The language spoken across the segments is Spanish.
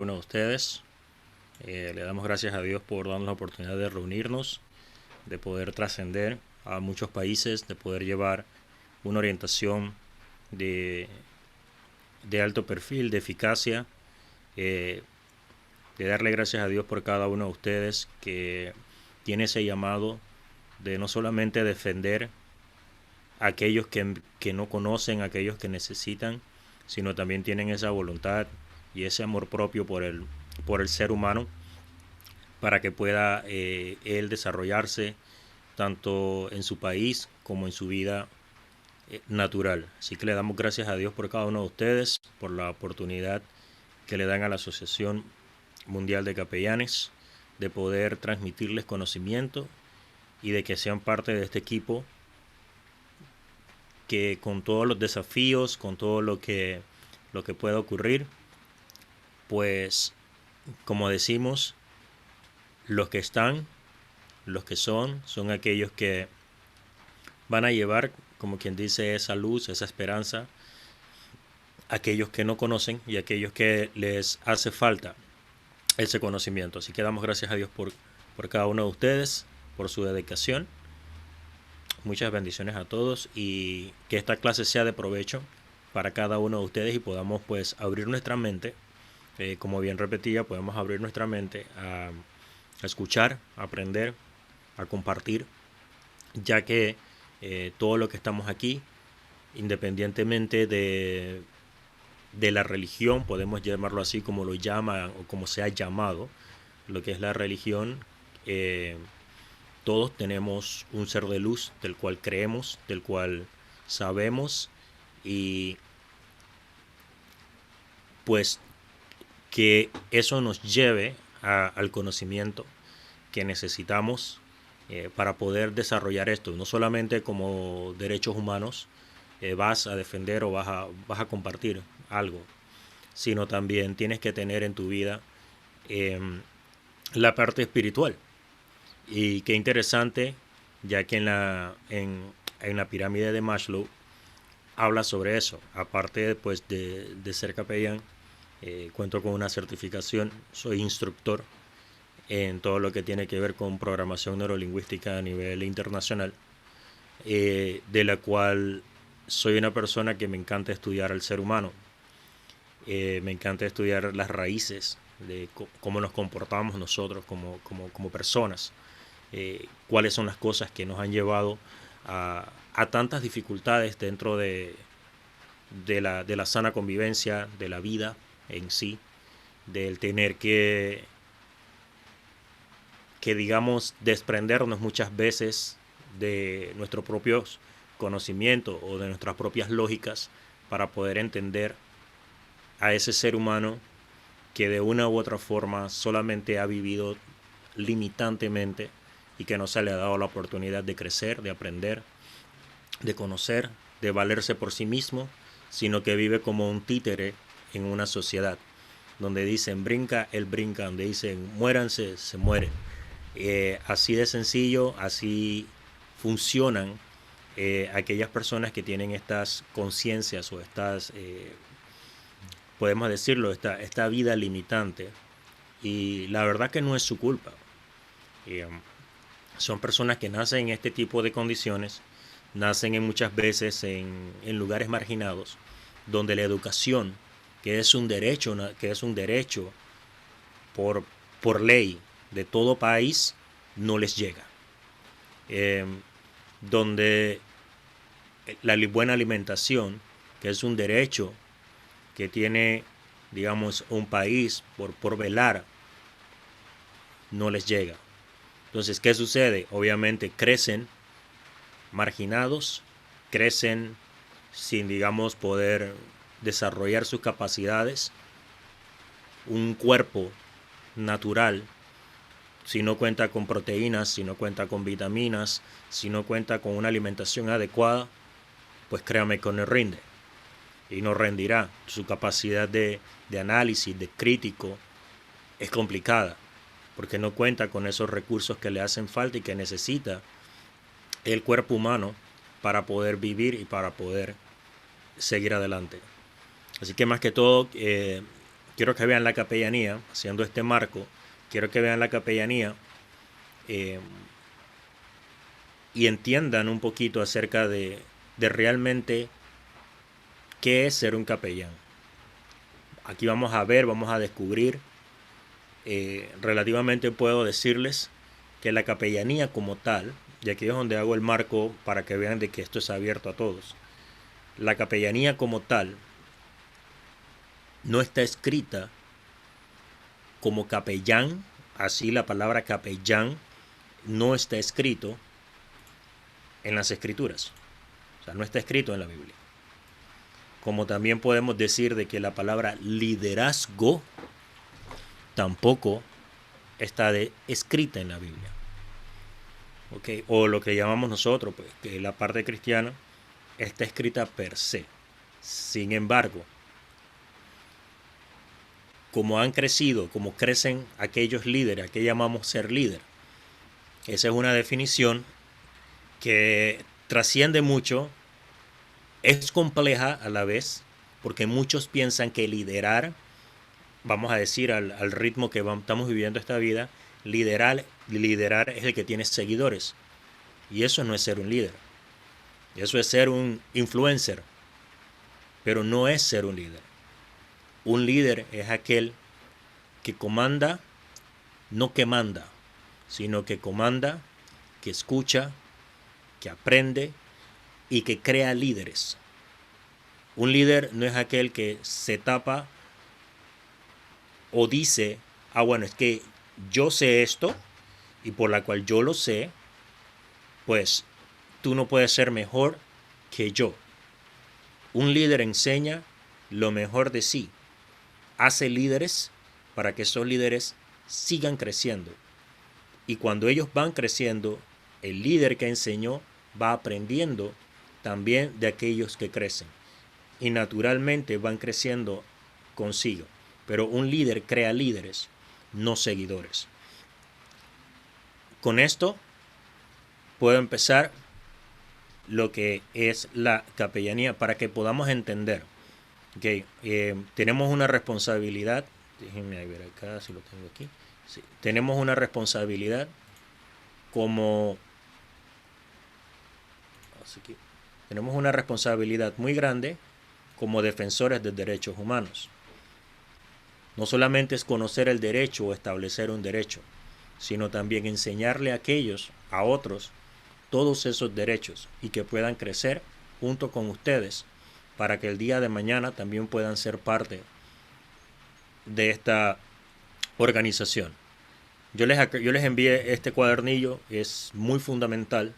Uno de ustedes. Le damos gracias a Dios por darnos la oportunidad de reunirnos, de poder trascender a muchos países, de poder llevar una orientación de, de alto perfil, de eficacia, eh, de darle gracias a Dios por cada uno de ustedes que tiene ese llamado de no solamente defender a aquellos que no conocen, a aquellos que necesitan, sino también tienen esa voluntad y ese amor propio por el ser humano para que pueda él desarrollarse tanto en su país como en su vida natural. Así que le damos gracias a Dios por cada uno de ustedes, por la oportunidad que le dan a la Asociación Mundial de Capellanes de poder transmitirles conocimiento y de que sean parte de este equipo que con todos los desafíos, con todo lo que pueda ocurrir, pues como decimos, los que están, los que son aquellos que van a llevar, como quien dice, esa luz, esa esperanza a aquellos que no conocen y a aquellos que les hace falta ese conocimiento. Así que damos gracias a Dios por cada uno de ustedes, por su dedicación. Muchas bendiciones a todos y que esta clase sea de provecho para cada uno de ustedes y podamos pues abrir nuestra mente, como bien repetía, podemos abrir nuestra mente a escuchar, a aprender, a compartir, ya que todo lo que estamos aquí, independientemente de la religión, podemos llamarlo así como lo llaman o como se ha llamado, lo que es la religión, todos tenemos un ser de luz del cual creemos, del cual sabemos y pues que eso nos lleve al conocimiento que necesitamos para poder desarrollar esto, no solamente como derechos humanos, vas a defender o vas a compartir algo, sino también tienes que tener en tu vida eh, la parte espiritual. Y qué interesante, ya que en la pirámide de Maslow habla sobre eso. Aparte pues, de ser capellán, cuento con una certificación, soy instructor en todo lo que tiene que ver con programación neurolingüística a nivel internacional, de la cual soy una persona que me encanta estudiar al ser humano, me encanta estudiar las raíces de cómo nos comportamos nosotros como personas, cuáles son las cosas que nos han llevado a tantas dificultades dentro de la sana convivencia, de la vida en sí, del tener que digamos, desprendernos muchas veces de nuestros propios conocimientos o de nuestras propias lógicas para poder entender a ese ser humano que de una u otra forma solamente ha vivido limitantemente y que no se le ha dado la oportunidad de crecer, de aprender, de conocer, de valerse por sí mismo, sino que vive como un títere en una sociedad donde dicen brinca, él brinca, donde dicen muéranse, se mueren. Así de sencillo, así funcionan aquellas personas que tienen estas conciencias o estas, podemos decirlo, esta vida limitante. Y la verdad que no es su culpa. Eh, Son personas que nacen en este tipo de condiciones, nacen muchas veces en lugares marginados, donde la educación, que es un derecho por, por ley de todo país, no les llega. Eh, Donde la buena alimentación, que es un derecho que tiene, digamos, un país por velar, no les llega. Entonces, ¿qué sucede? Obviamente crecen marginados, crecen sin, digamos, poder desarrollar sus capacidades, un cuerpo natural, si no cuenta con proteínas, si no cuenta con vitaminas, si no cuenta con una alimentación adecuada, pues créame que no rinde y no rendirá. Su capacidad de análisis, de crítico, es complicada porque no cuenta con esos recursos que le hacen falta y que necesita el cuerpo humano para poder vivir y para poder seguir adelante. Así que más que todo, quiero que vean la capellanía, haciendo este marco, quiero que vean la capellanía y entiendan un poquito acerca de realmente qué es ser un capellán. Aquí vamos a ver, vamos a descubrir, relativamente puedo decirles que la capellanía como tal, y aquí es donde hago el marco para que vean de que esto es abierto a todos, la capellanía como tal no está escrita como capellán, así la palabra capellán no está escrito en las escrituras, o sea, no está escrito en la Biblia. Como también podemos decir de que la palabra liderazgo tampoco está escrita en la Biblia. ¿Okay? O lo que llamamos nosotros, pues, que la parte cristiana está escrita per se. Sin embargo, como han crecido, como crecen aquellos líderes, ¿a qué llamamos ser líder? Esa es una definición que trasciende mucho, es compleja a la vez, porque muchos piensan que liderar, vamos a decir al ritmo que estamos viviendo esta vida, liderar es el que tiene seguidores. Y eso no es ser un líder. Eso es ser un influencer. Pero no es ser un líder. Un líder es aquel que comanda, no que manda, sino que comanda, que escucha, que aprende y que crea líderes. Un líder no es aquel que se tapa o dice, bueno, es que yo sé esto y por la cual yo lo sé, pues tú no puedes ser mejor que yo. Un líder enseña lo mejor de sí, hace líderes para que esos líderes sigan creciendo. Y cuando ellos van creciendo, el líder que enseñó va aprendiendo también de aquellos que crecen. Y naturalmente van creciendo consigo. Pero un líder crea líderes, no seguidores. Con esto puedo empezar lo que es la capellanía para que podamos entender. Okay, tenemos una responsabilidad. Déjenme ver acá si lo tengo aquí. Sí, tenemos una responsabilidad como... Tenemos una responsabilidad muy grande como defensores de derechos humanos. No solamente es conocer el derecho o establecer un derecho, sino también enseñarle a otros, todos esos derechos y que puedan crecer junto con ustedes para que el día de mañana también puedan ser parte de esta organización. Yo les envié este cuadernillo, es muy fundamental,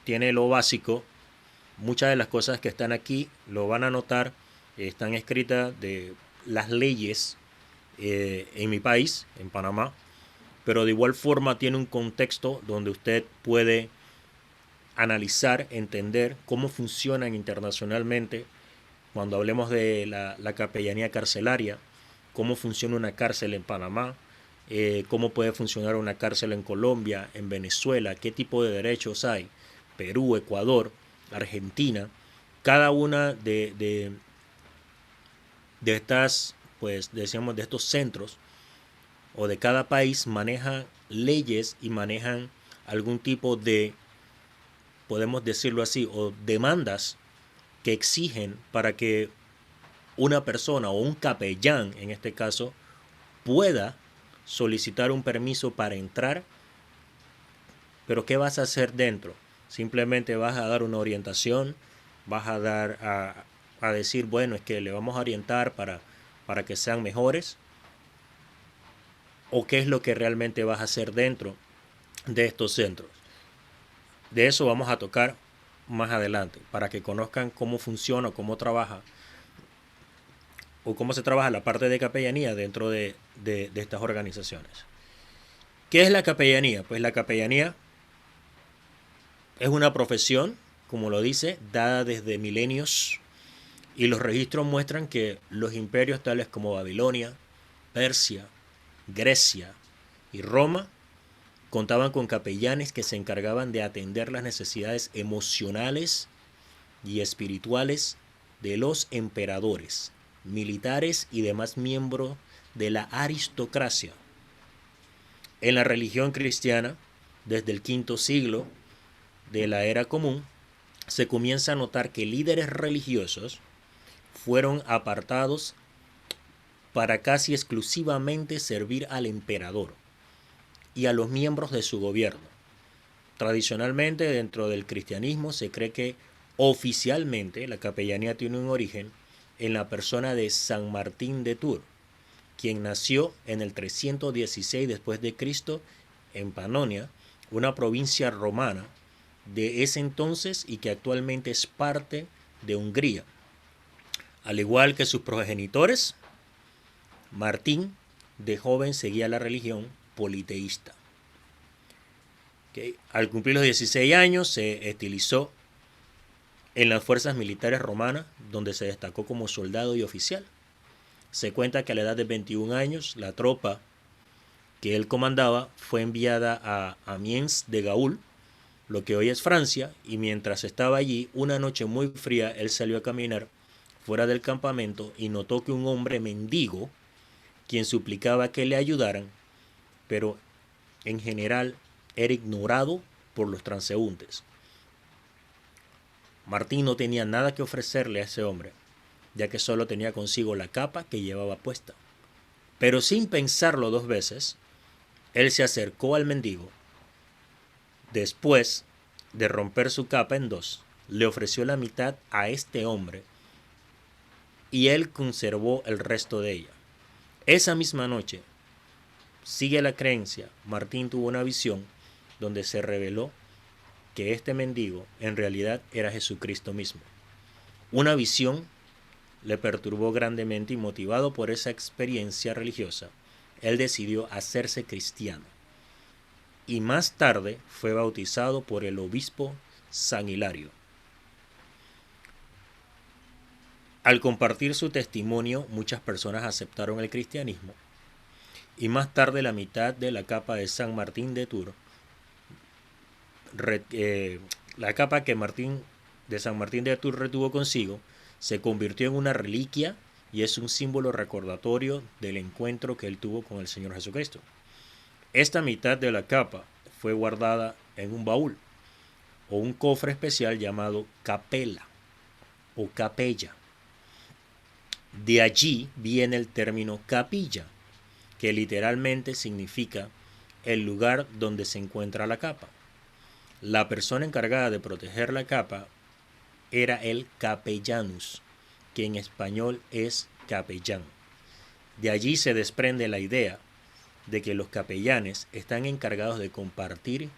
tiene lo básico, muchas de las cosas que están aquí lo van a notar, están escritas de las leyes en mi país, en Panamá, pero de igual forma tiene un contexto donde usted puede analizar, entender cómo funcionan internacionalmente cuando hablemos de la capellanía carcelaria, cómo funciona una cárcel en Panamá, cómo puede funcionar una cárcel en Colombia, en Venezuela, qué tipo de derechos hay, Perú, Ecuador, Argentina, cada una de estas, pues decíamos, de estos centros o de cada país manejan leyes y manejan algún tipo de, podemos decirlo así, o demandas que exigen para que una persona o un capellán, en este caso, pueda solicitar un permiso para entrar. Pero ¿qué vas a hacer dentro? Simplemente vas a dar una orientación, vas a dar a decir, bueno, es que le vamos a orientar para que sean mejores. ¿O qué es lo que realmente vas a hacer dentro de estos centros? De eso vamos a tocar más adelante, para que conozcan cómo funciona, cómo trabaja o cómo se trabaja la parte de capellanía dentro de estas organizaciones. ¿Qué es la capellanía? Pues la capellanía es una profesión, como lo dice, dada desde milenios, y los registros muestran que los imperios tales como Babilonia, Persia, Grecia y Roma contaban con capellanes que se encargaban de atender las necesidades emocionales y espirituales de los emperadores. militares y demás miembros de la aristocracia. En la religión cristiana, desde el V siglo de la era común, se comienza a notar que líderes religiosos fueron apartados para casi exclusivamente servir al emperador y a los miembros de su gobierno. Tradicionalmente, dentro del cristianismo se cree que oficialmente la capellanía tiene un origen en la persona de San Martín de Tours, quien nació en el 316 después de Cristo en Panonia, una provincia romana de ese entonces y que actualmente es parte de Hungría. Al igual que sus progenitores, Martín de joven seguía la religión politeísta. Al cumplir los 16 años se estilizó en las fuerzas militares romanas, donde se destacó como soldado y oficial. Se cuenta que a la edad de 21 años la tropa que él comandaba fue enviada a Amiens de Gaul, lo que hoy es Francia, y mientras estaba allí, una noche muy fría, él salió a caminar fuera del campamento y notó que un hombre mendigo, quien suplicaba que le ayudaran, pero en general era ignorado por los transeúntes. Martín no tenía nada que ofrecerle a ese hombre, ya que solo tenía consigo la capa que llevaba puesta. Pero sin pensarlo dos veces, él se acercó al mendigo. Después de romper su capa en dos, le ofreció la mitad a este hombre y él conservó el resto de ella. Esa misma noche, sigue la creencia, Martín tuvo una visión donde se reveló que este mendigo en realidad era Jesucristo mismo. Una visión le perturbó grandemente y motivado por esa experiencia religiosa, él decidió hacerse cristiano. Y más tarde fue bautizado por el obispo San Hilario. Al compartir su testimonio, muchas personas aceptaron el cristianismo y más tarde la mitad de la capa de San Martín de Tours, la capa que San Martín de Tours retuvo consigo, se convirtió en una reliquia y es un símbolo recordatorio del encuentro que él tuvo con el Señor Jesucristo. Esta mitad de la capa fue guardada en un baúl o un cofre especial llamado capela o capella. De allí viene el término capilla, que literalmente significa el lugar donde se encuentra la capa. La persona encargada de proteger la capa era el capellanus, que en español es capellán. De allí se desprende la idea de que los capellanes están encargados de compartir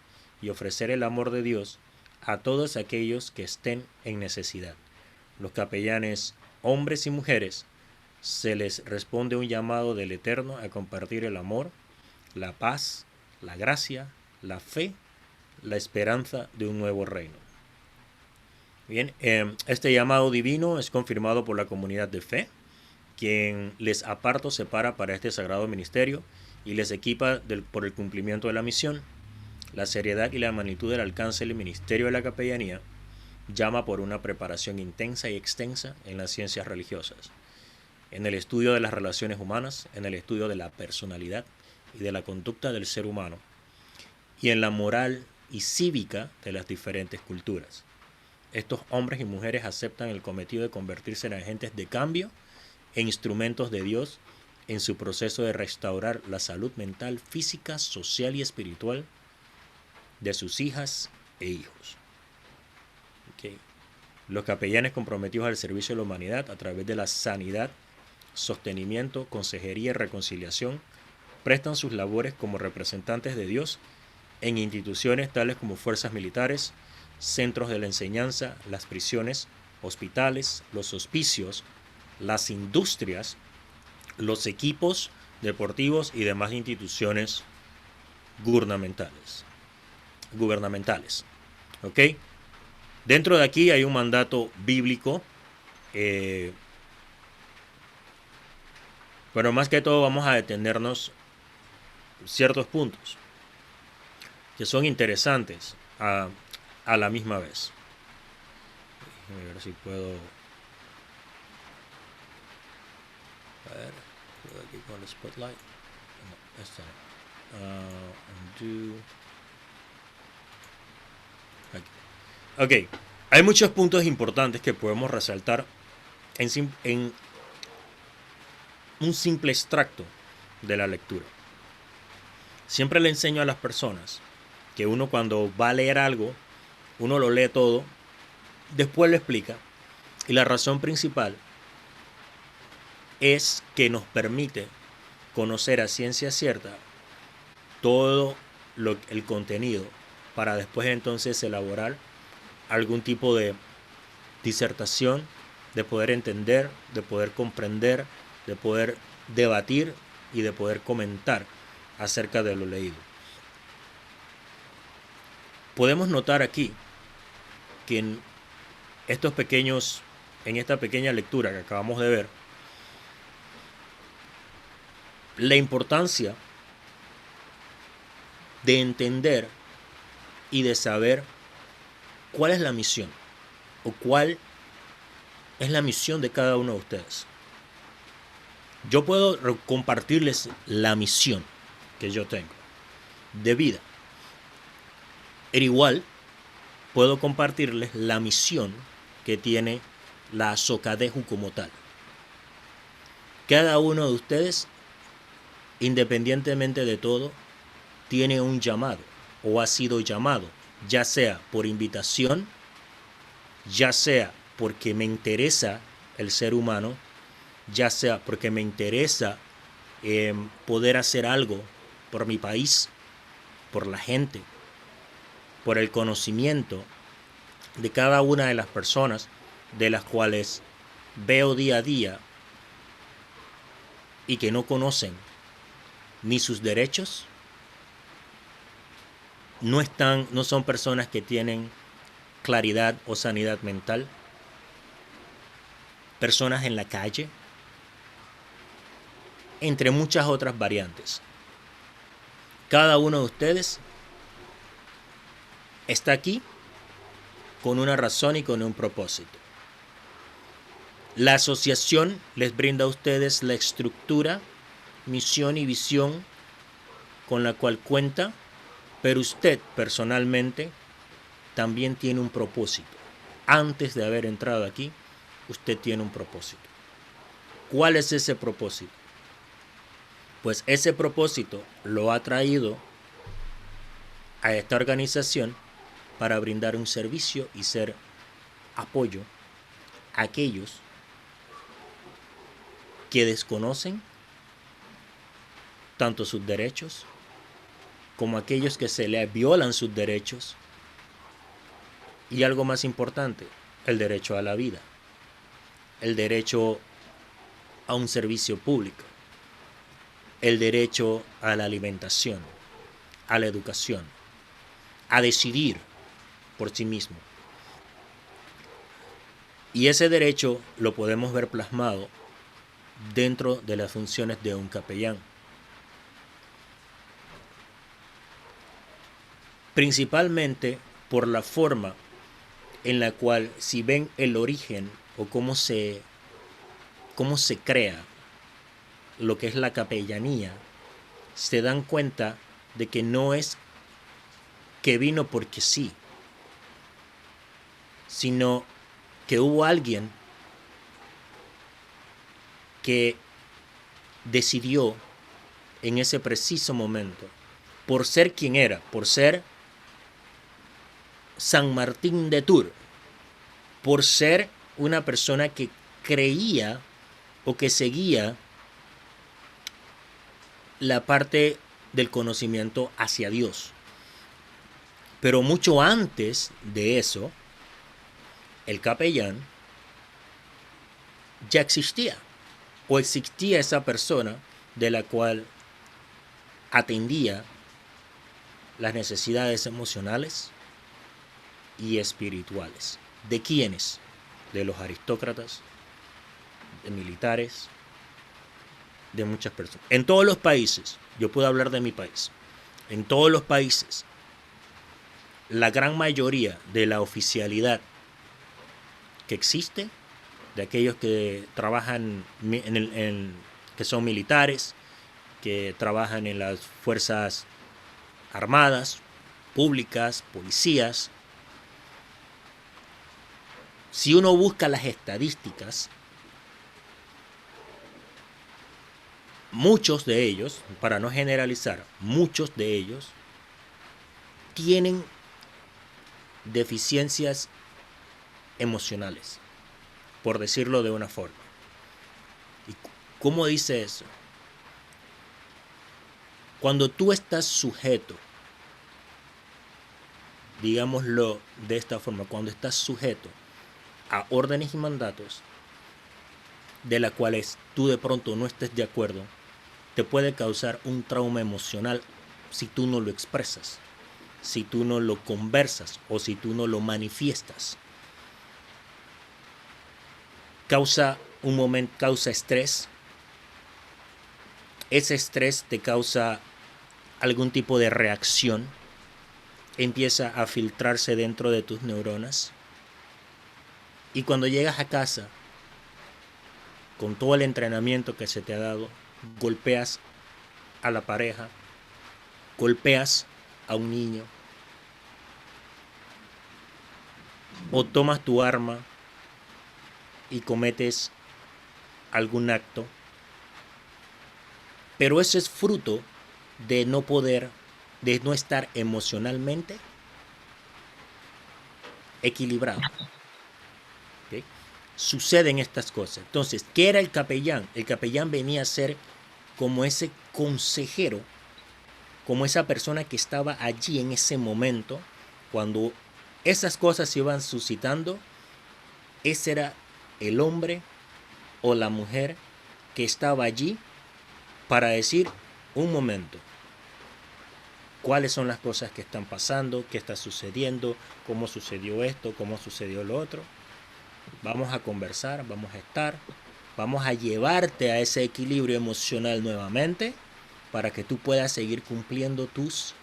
y ofrecer el amor de Dios a todos aquellos que estén en necesidad. Los capellanes, hombres y mujeres, se les responde un llamado del Eterno a compartir el amor, la paz, la gracia, la fe, la esperanza de un nuevo reino. Bien, este llamado divino es confirmado por la comunidad de fe, quien les aparta o separa para este sagrado ministerio y les equipa por el cumplimiento de la misión. La seriedad y la magnitud del alcance del ministerio de la capellanía llama por una preparación intensa y extensa en las ciencias religiosas, en el estudio de las relaciones humanas, en el estudio de la personalidad y de la conducta del ser humano, y en la moral y cívica de las diferentes culturas. Estos hombres y mujeres aceptan el cometido de convertirse en agentes de cambio e instrumentos de Dios en su proceso de restaurar la salud mental, física, social y espiritual de sus hijas e hijos. Los capellanes comprometidos al servicio de la humanidad a través de la sanidad, sostenimiento, consejería y reconciliación prestan sus labores como representantes de Dios en instituciones tales como fuerzas militares, centros de la enseñanza, las prisiones, hospitales, los hospicios, las industrias, los equipos deportivos y demás instituciones gubernamentales. ¿Ok? Dentro de aquí hay un mandato bíblico, pero más que todo vamos a detenernos en ciertos puntos que son interesantes a la misma vez. Déjame ver si puedo. A ver, creo que aquí con el spotlight. No, esta no. Undo. Aquí. Ok, hay muchos puntos importantes que podemos resaltar en un simple extracto de la lectura. Siempre le enseño a las personas que uno cuando va a leer algo, uno lo lee todo, después lo explica, y la razón principal es que nos permite conocer a ciencia cierta todo el contenido para después entonces elaborar algún tipo de disertación, de poder entender, de poder comprender, de poder debatir y de poder comentar acerca de lo leído. Podemos notar aquí que en esta pequeña lectura que acabamos de ver, la importancia de entender y de saber cuál es la misión o cuál es la misión de cada uno de ustedes. Yo puedo compartirles la misión que yo tengo de vida. Pero igual puedo compartirles la misión que tiene la Socadeju como tal. Cada uno de ustedes, independientemente de todo, tiene un llamado o ha sido llamado, ya sea por invitación, ya sea porque me interesa el ser humano, ya sea porque me interesa poder hacer algo por mi país, por la gente, por el conocimiento de cada una de las personas de las cuales veo día a día y que no conocen ni sus derechos, no son personas que tienen claridad o sanidad mental, personas en la calle, entre muchas otras variantes. Cada uno de ustedes está aquí con una razón y con un propósito. La asociación les brinda a ustedes la estructura, misión y visión con la cual cuenta, pero usted personalmente también tiene un propósito. Antes de haber entrado aquí, usted tiene un propósito. ¿Cuál es ese propósito? Pues ese propósito lo ha traído a esta organización para brindar un servicio y ser apoyo a aquellos que desconocen tanto sus derechos como aquellos que se les violan sus derechos y algo más importante, el derecho a la vida, el derecho a un servicio público, el derecho a la alimentación, a la educación, a decidir por sí mismo. Y ese derecho lo podemos ver plasmado dentro de las funciones de un capellán. Principalmente por la forma en la cual, si ven el origen o cómo se crea lo que es la capellanía, se dan cuenta de que no es que vino porque sí, sino que hubo alguien que decidió en ese preciso momento, por ser quien era, por ser San Martín de Tours, por ser una persona que creía o que seguía la parte del conocimiento hacia Dios. Pero mucho antes de eso, el capellán ya existía, o existía esa persona de la cual atendía las necesidades emocionales y espirituales. ¿De quiénes? De los aristócratas, de militares, de muchas personas. En todos los países, yo puedo hablar de mi país, en todos los países, la gran mayoría de la oficialidad que existe, de aquellos que trabajan en que son militares, que trabajan en las fuerzas armadas, públicas, policías. Si uno busca las estadísticas, muchos de ellos, para no generalizar, muchos de ellos tienen deficiencias emocionales, por decirlo de una forma. ¿Y cómo dice eso? Cuando tú estás sujeto, digámoslo de esta forma, cuando estás sujeto a órdenes y mandatos de las cuales tú de pronto no estés de acuerdo, te puede causar un trauma emocional si tú no lo expresas, si tú no lo conversas o si tú no lo manifiestas. Causa estrés. Ese estrés te causa algún tipo de reacción, empieza a filtrarse dentro de tus neuronas, y cuando llegas a casa, con todo el entrenamiento que se te ha dado, golpeas a la pareja, golpeas a un niño, o tomas tu arma y cometes algún acto, pero eso es fruto de de no estar emocionalmente equilibrado. ¿Okay? Suceden estas cosas. Entonces, ¿qué era el capellán? El capellán venía a ser como ese consejero, como esa persona que estaba allí en ese momento, cuando esas cosas se iban suscitando. Ese era el hombre o la mujer que estaba allí para decir: un momento, cuáles son las cosas que están pasando, qué está sucediendo, cómo sucedió esto, cómo sucedió lo otro. Vamos a conversar, vamos a llevarte a ese equilibrio emocional nuevamente para que tú puedas seguir cumpliendo tus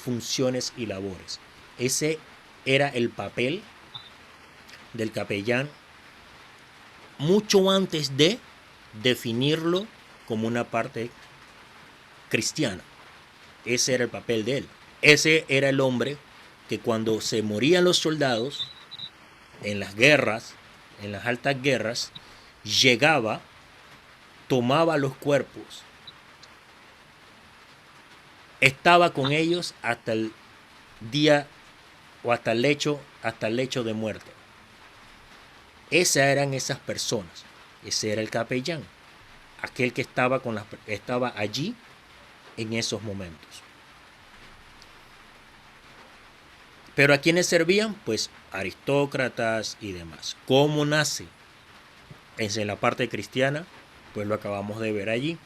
funciones y labores. Ese era el papel del capellán mucho antes de definirlo como una parte cristiana. Ese era el papel de él. Ese era el hombre que cuando se morían los soldados en las guerras, en las altas guerras, llegaba, tomaba los cuerpos, estaba con ellos hasta el día o hasta el lecho de muerte. Esas eran esas personas. Ese era el capellán, aquel que estaba allí en esos momentos. Pero ¿a quiénes servían? Pues aristócratas y demás. ¿Cómo nace? En la parte cristiana, pues lo acabamos de ver allí,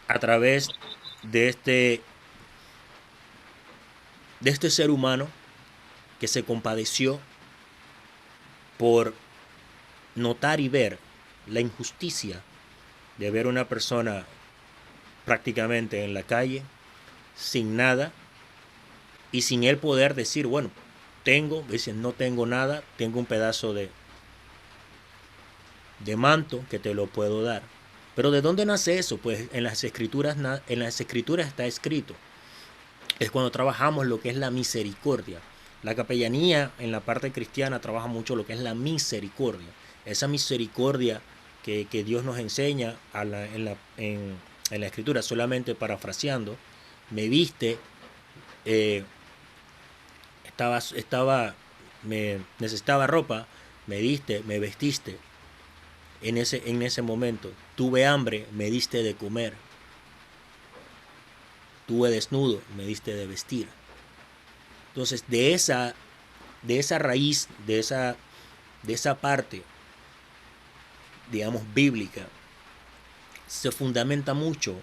a través de este ser humano que se compadeció por notar y ver la injusticia de ver una persona prácticamente en la calle, sin nada, y sin él poder decir: bueno, no tengo nada, tengo un pedazo de manto que te lo puedo dar. Pero ¿de dónde nace eso? Pues en las escrituras está escrito. Es cuando trabajamos lo que es la misericordia. La capellanía en la parte cristiana trabaja mucho lo que es la misericordia. Esa misericordia que Dios nos enseña en la escritura, solamente parafraseando: me viste, necesitaba ropa, me diste, me vestiste. En ese momento tuve hambre, me diste de comer, tuve desnudo, me diste de vestir. Entonces de esa raíz, de esa parte, digamos, bíblica, se fundamenta mucho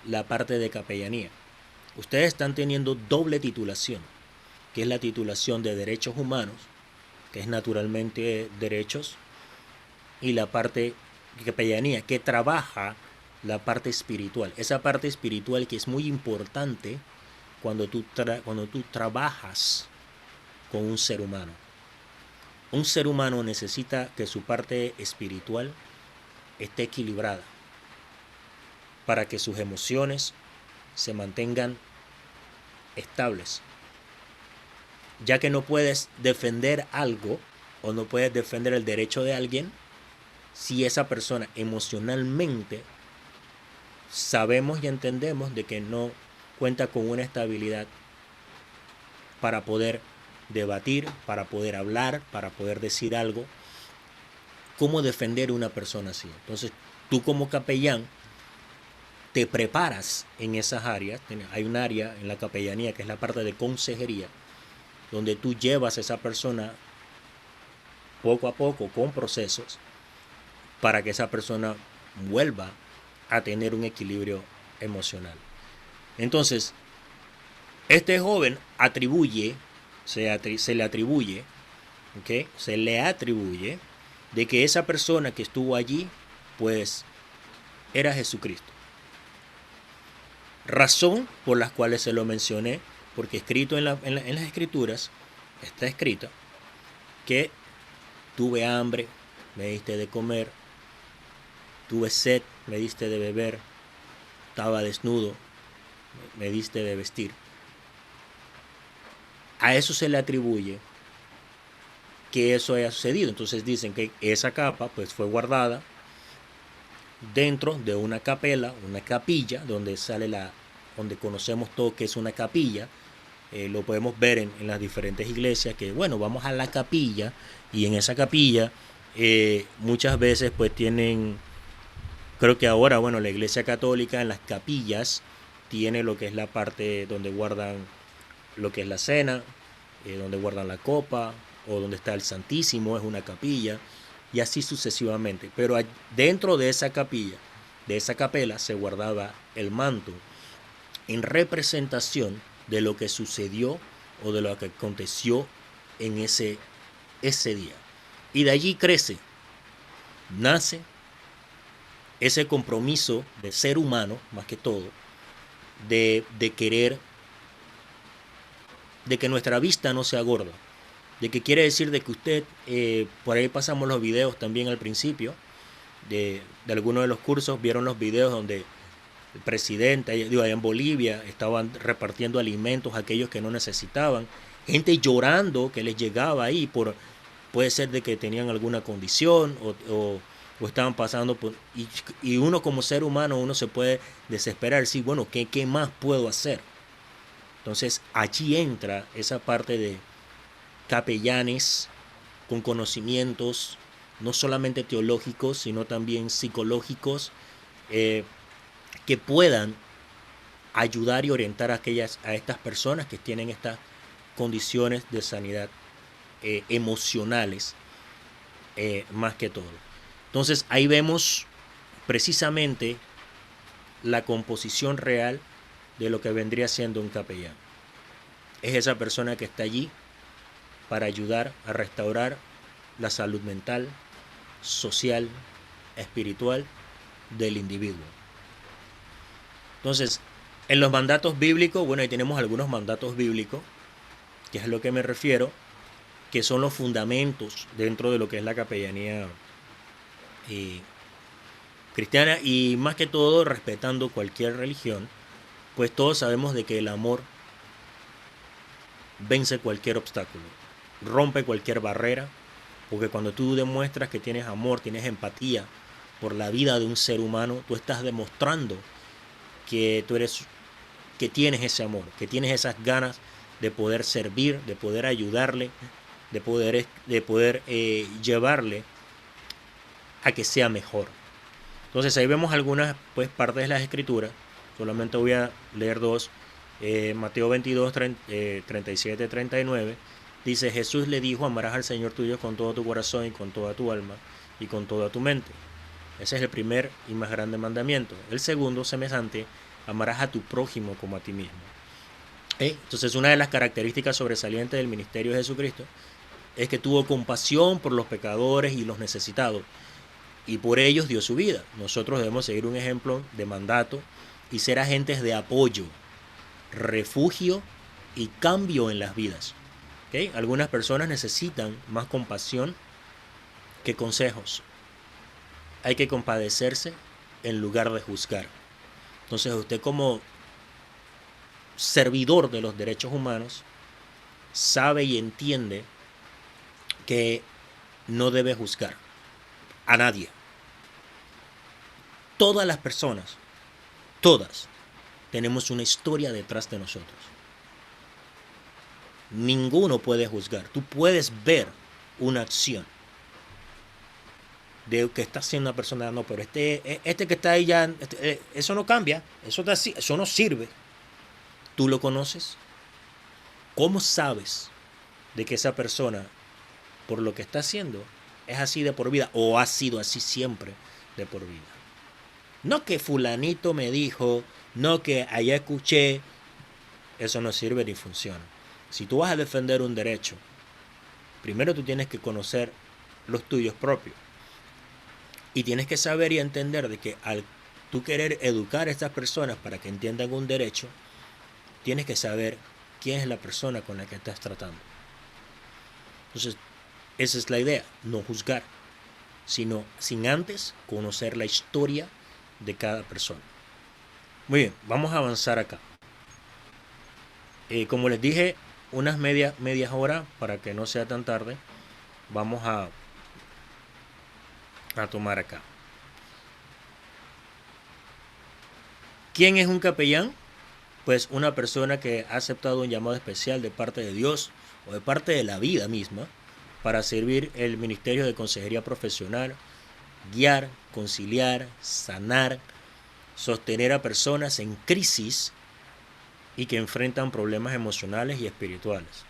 la parte de capellanía. Ustedes están teniendo doble titulación, que es la titulación de derechos humanos, que es naturalmente derechos, y la parte de capellanía, que trabaja la parte espiritual. Esa parte espiritual que es muy importante cuando tú trabajas con un ser humano. Un ser humano necesita que su parte espiritual esté equilibrada. para que sus emociones se mantengan estables. Ya que no puedes defender algo o no puedes defender el derecho de alguien si esa persona emocionalmente sabemos y entendemos de que no cuenta con una estabilidad para poder debatir, para poder hablar, para poder decir algo. ¿Cómo defender a una persona así? Entonces, tú como capellán te preparas en esas áreas. Hay un área en la capellanía que es la parte de consejería, donde tú llevas a esa persona poco a poco con procesos para que esa persona vuelva a tener un equilibrio emocional. Entonces, este joven se le atribuye de que esa persona que estuvo allí, pues, era Jesucristo. Razón por las cuales se lo mencioné, porque escrito en las escrituras está escrito que tuve hambre, me diste de comer, tuve sed, me diste de beber, estaba desnudo, me diste de vestir. A eso se le atribuye que eso haya sucedido. Entonces dicen que esa capa pues fue guardada dentro de una capela, una capilla, donde donde conocemos todo que es una capilla. Lo podemos ver en las diferentes iglesias, que bueno, vamos a la capilla, y en esa capilla muchas veces pues tienen, creo que ahora, bueno, la iglesia católica en las capillas tiene lo que es la parte donde guardan lo que es la cena, donde guardan la copa, o donde está el Santísimo, es una capilla, y así sucesivamente. Pero dentro de esa capilla, de esa capela, se guardaba el manto en representación de lo que sucedió o de lo que aconteció en ese día. Y de allí nace ese compromiso de ser humano, más que todo, de querer, de que nuestra vista no sea gorda, de que quiere decir de que usted, por ahí pasamos los videos también al principio, de algunos de los cursos, vieron los videos donde el presidente, allá en Bolivia, estaban repartiendo alimentos a aquellos que no necesitaban, gente llorando que les llegaba ahí, puede ser de que tenían alguna condición o estaban pasando por, y uno como ser humano, uno se puede desesperar, decir, bueno, ¿qué más puedo hacer? Entonces allí entra esa parte de capellanes con conocimientos no solamente teológicos, sino también psicológicos, que puedan ayudar y orientar a estas personas que tienen estas condiciones de sanidad emocionales, más que todo. Entonces ahí vemos precisamente la composición real de lo que vendría siendo un capellán. Es esa persona que está allí para ayudar a restaurar la salud mental, social, espiritual del individuo. Entonces, en los mandatos bíblicos, bueno, ahí tenemos algunos mandatos bíblicos, que es a lo que me refiero, que son los fundamentos dentro de lo que es la capellanía cristiana, y más que todo respetando cualquier religión, pues todos sabemos de que el amor vence cualquier obstáculo, rompe cualquier barrera, porque cuando tú demuestras que tienes amor, tienes empatía por la vida de un ser humano, tú estás demostrando que que tienes ese amor, que tienes esas ganas de poder servir, de poder ayudarle, de poder llevarle a que sea mejor. Entonces ahí vemos algunas pues partes de las escrituras, solamente voy a leer dos. Mateo 22, 37, 39, dice: Jesús le dijo, amarás al Señor tu Dios con todo tu corazón y con toda tu alma y con toda tu mente. Ese es el primer y más grande mandamiento. El segundo, semejante, amarás a tu prójimo como a ti mismo. Entonces una de las características sobresalientes del ministerio de Jesucristo es que tuvo compasión por los pecadores y los necesitados, y por ellos dio su vida. Nosotros debemos seguir un ejemplo de mandato y ser agentes de apoyo, refugio y cambio en las vidas. Algunas personas necesitan más compasión que consejos. Hay que compadecerse en lugar de juzgar. Entonces usted como servidor de los derechos humanos sabe y entiende que no debe juzgar a nadie. Todas las personas, todas, tenemos una historia detrás de nosotros. Ninguno puede juzgar. Tú puedes ver una acción de que está haciendo una persona, no, pero este que está ahí ya, eso no cambia, eso no sirve. ¿Tú lo conoces? ¿Cómo sabes de que esa persona, por lo que está haciendo, es así de por vida o ha sido así siempre de por vida? No que fulanito me dijo, no que allá escuché, eso no sirve ni funciona. Si tú vas a defender un derecho, primero tú tienes que conocer los tuyos propios. Y tienes que saber y entender de que al tú querer educar a estas personas para que entiendan un derecho, tienes que saber quién es la persona con la que estás tratando. Entonces, esa es la idea, no juzgar, sino sin antes conocer la historia de cada persona. Muy bien, vamos a avanzar acá. Como les dije, unas medias horas para que no sea tan tarde, vamos a tomar acá. ¿Quién es un capellán? Pues una persona que ha aceptado un llamado especial de parte de Dios o de parte de la vida misma para servir el ministerio de consejería profesional, guiar, conciliar, sanar, sostener a personas en crisis y que enfrentan problemas emocionales y espirituales.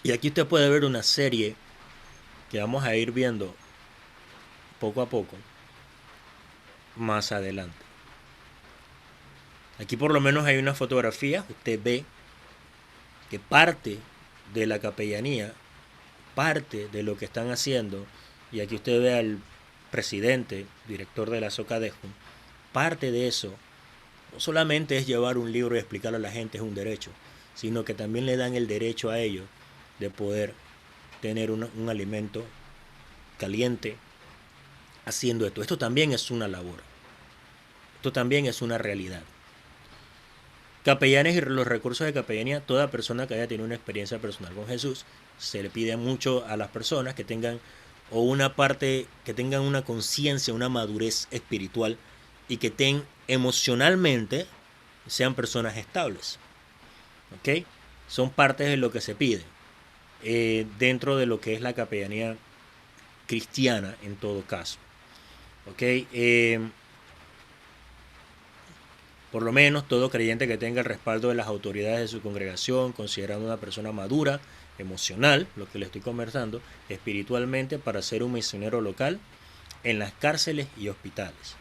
Y aquí usted puede ver una serie que vamos a ir viendo poco a poco más adelante. Aquí por lo menos hay una fotografía, usted ve que parte de la capellanía, parte de lo que están haciendo, y aquí usted ve al presidente, director de la Socadejo, parte de eso no solamente es llevar un libro y explicarle a la gente es un derecho, sino que también le dan el derecho a ellos de poder tener un alimento caliente haciendo esto. Esto también es una labor. Esto también es una realidad. Capellanes y los recursos de capellanía, toda persona que haya tenido una experiencia personal con Jesús, se le pide mucho a las personas que tengan o una parte, que tengan una conciencia, una madurez espiritual y que emocionalmente sean personas estables. ¿Ok? Son partes de lo que se pide dentro de lo que es la capellanía cristiana en todo caso. ¿Ok? Por lo menos todo creyente que tenga el respaldo de las autoridades de su congregación, considerando una persona madura, emocional, lo que le estoy conversando, espiritualmente, para ser un misionero local en las cárceles y hospitales.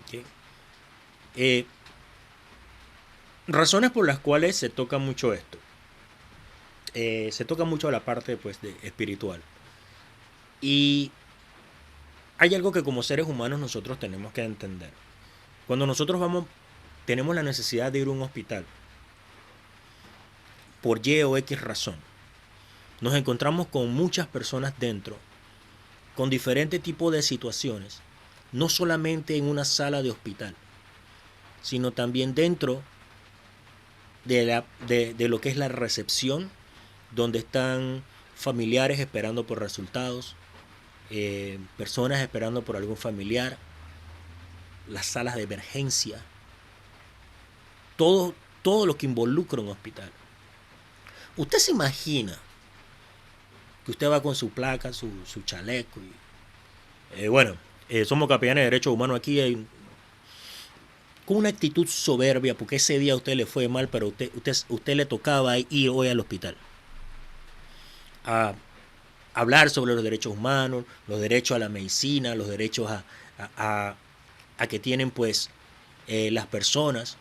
¿Okay? Razones por las cuales se toca mucho esto. Se toca mucho la parte pues, espiritual. Y hay algo que como seres humanos nosotros tenemos que entender. Cuando nosotros tenemos la necesidad de ir a un hospital por Y o X razón, nos encontramos con muchas personas dentro, con diferentes tipos de situaciones, no solamente en una sala de hospital, sino también dentro de lo que es la recepción, donde están familiares esperando por resultados, personas esperando por algún familiar, las salas de emergencia, todo lo que involucra un hospital. Usted se imagina que usted va con su placa, su chaleco y somos capellanes de derechos humanos aquí con una actitud soberbia porque ese día a usted le fue mal, pero usted le tocaba ir hoy al hospital a hablar sobre los derechos humanos, los derechos a la medicina, los derechos a que tienen pues las personas,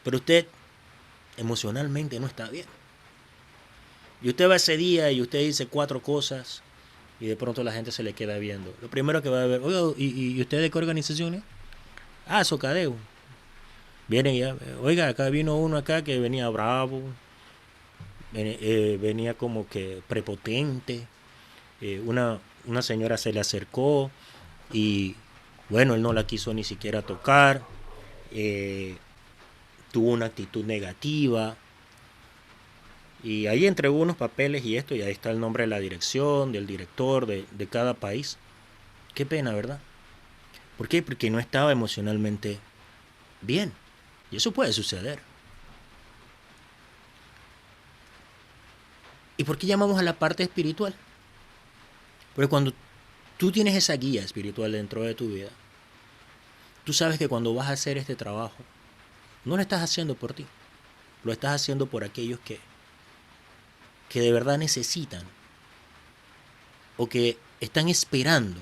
pero usted emocionalmente no está bien. Y usted va ese día y usted dice 4 cosas y de pronto la gente se le queda viendo. Lo primero que va a ver, oiga, ¿y usted de qué organización es? Ah, Socadeo. Vienen ya, oiga, acá vino uno acá que venía bravo, venía como que prepotente. Una señora se le acercó y bueno, él no la quiso ni siquiera tocar. eh, tuvo una actitud negativa, y ahí entregó unos papeles y esto, y ahí está el nombre de la dirección, del director de cada país. Qué pena, ¿verdad? ¿Por qué? Porque no estaba emocionalmente bien. Y eso puede suceder. ¿Y por qué llamamos a la parte espiritual? Porque cuando tú tienes esa guía espiritual dentro de tu vida, tú sabes que cuando vas a hacer este trabajo, no lo estás haciendo por ti, lo estás haciendo por aquellos que de verdad necesitan o que están esperando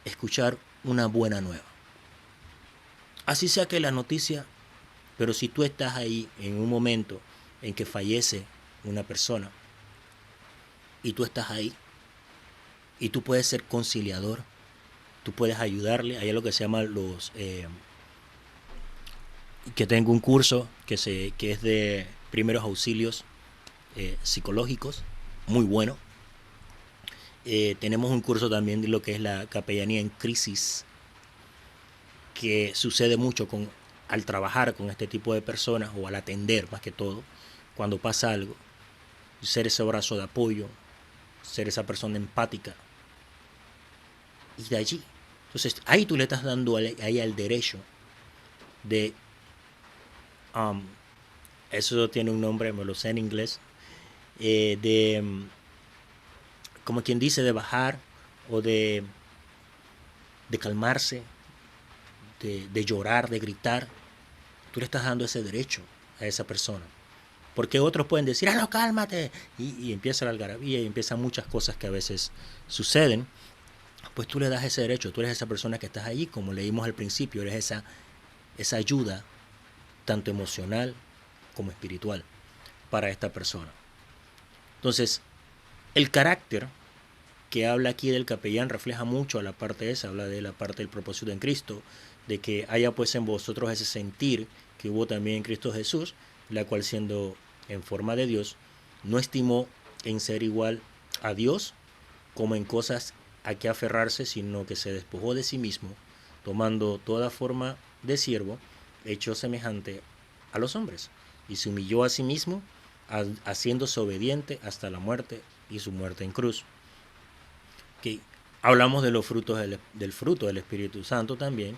escuchar una buena nueva. Así sea que la noticia, pero si tú estás ahí en un momento en que fallece una persona y tú estás ahí y tú puedes ser conciliador, tú puedes ayudarle, hay algo que se llama que tengo un curso que es de primeros auxilios psicológicos, muy bueno. Tenemos un curso también de lo que es la capellanía en crisis, que sucede mucho al trabajar con este tipo de personas o al atender más que todo, cuando pasa algo, ser ese brazo de apoyo, ser esa persona empática. Y de allí, entonces ahí tú le estás dando ahí al derecho de, um, eso tiene un nombre, me lo sé en inglés, como quien dice, de bajar o de calmarse, de llorar, de gritar. Tú le estás dando ese derecho a esa persona. Porque otros pueden decir, no, cálmate. Y empieza la algarabía y empiezan muchas cosas que a veces suceden. Pues tú le das ese derecho. Tú eres esa persona que estás allí, como leímos al principio. Eres esa ayuda, tanto emocional como espiritual, para esta persona. Entonces, el carácter que habla aquí del capellán refleja mucho a la parte esa, habla de la parte del propósito en Cristo, de que haya pues en vosotros ese sentir que hubo también en Cristo Jesús, la cual siendo en forma de Dios, no estimó en ser igual a Dios como en cosas a que aferrarse, sino que se despojó de sí mismo, tomando toda forma de siervo, hecho semejante a los hombres, y se humilló a sí mismo, haciéndose obediente hasta la muerte y su muerte en cruz. Que hablamos de los frutos del fruto del Espíritu Santo también.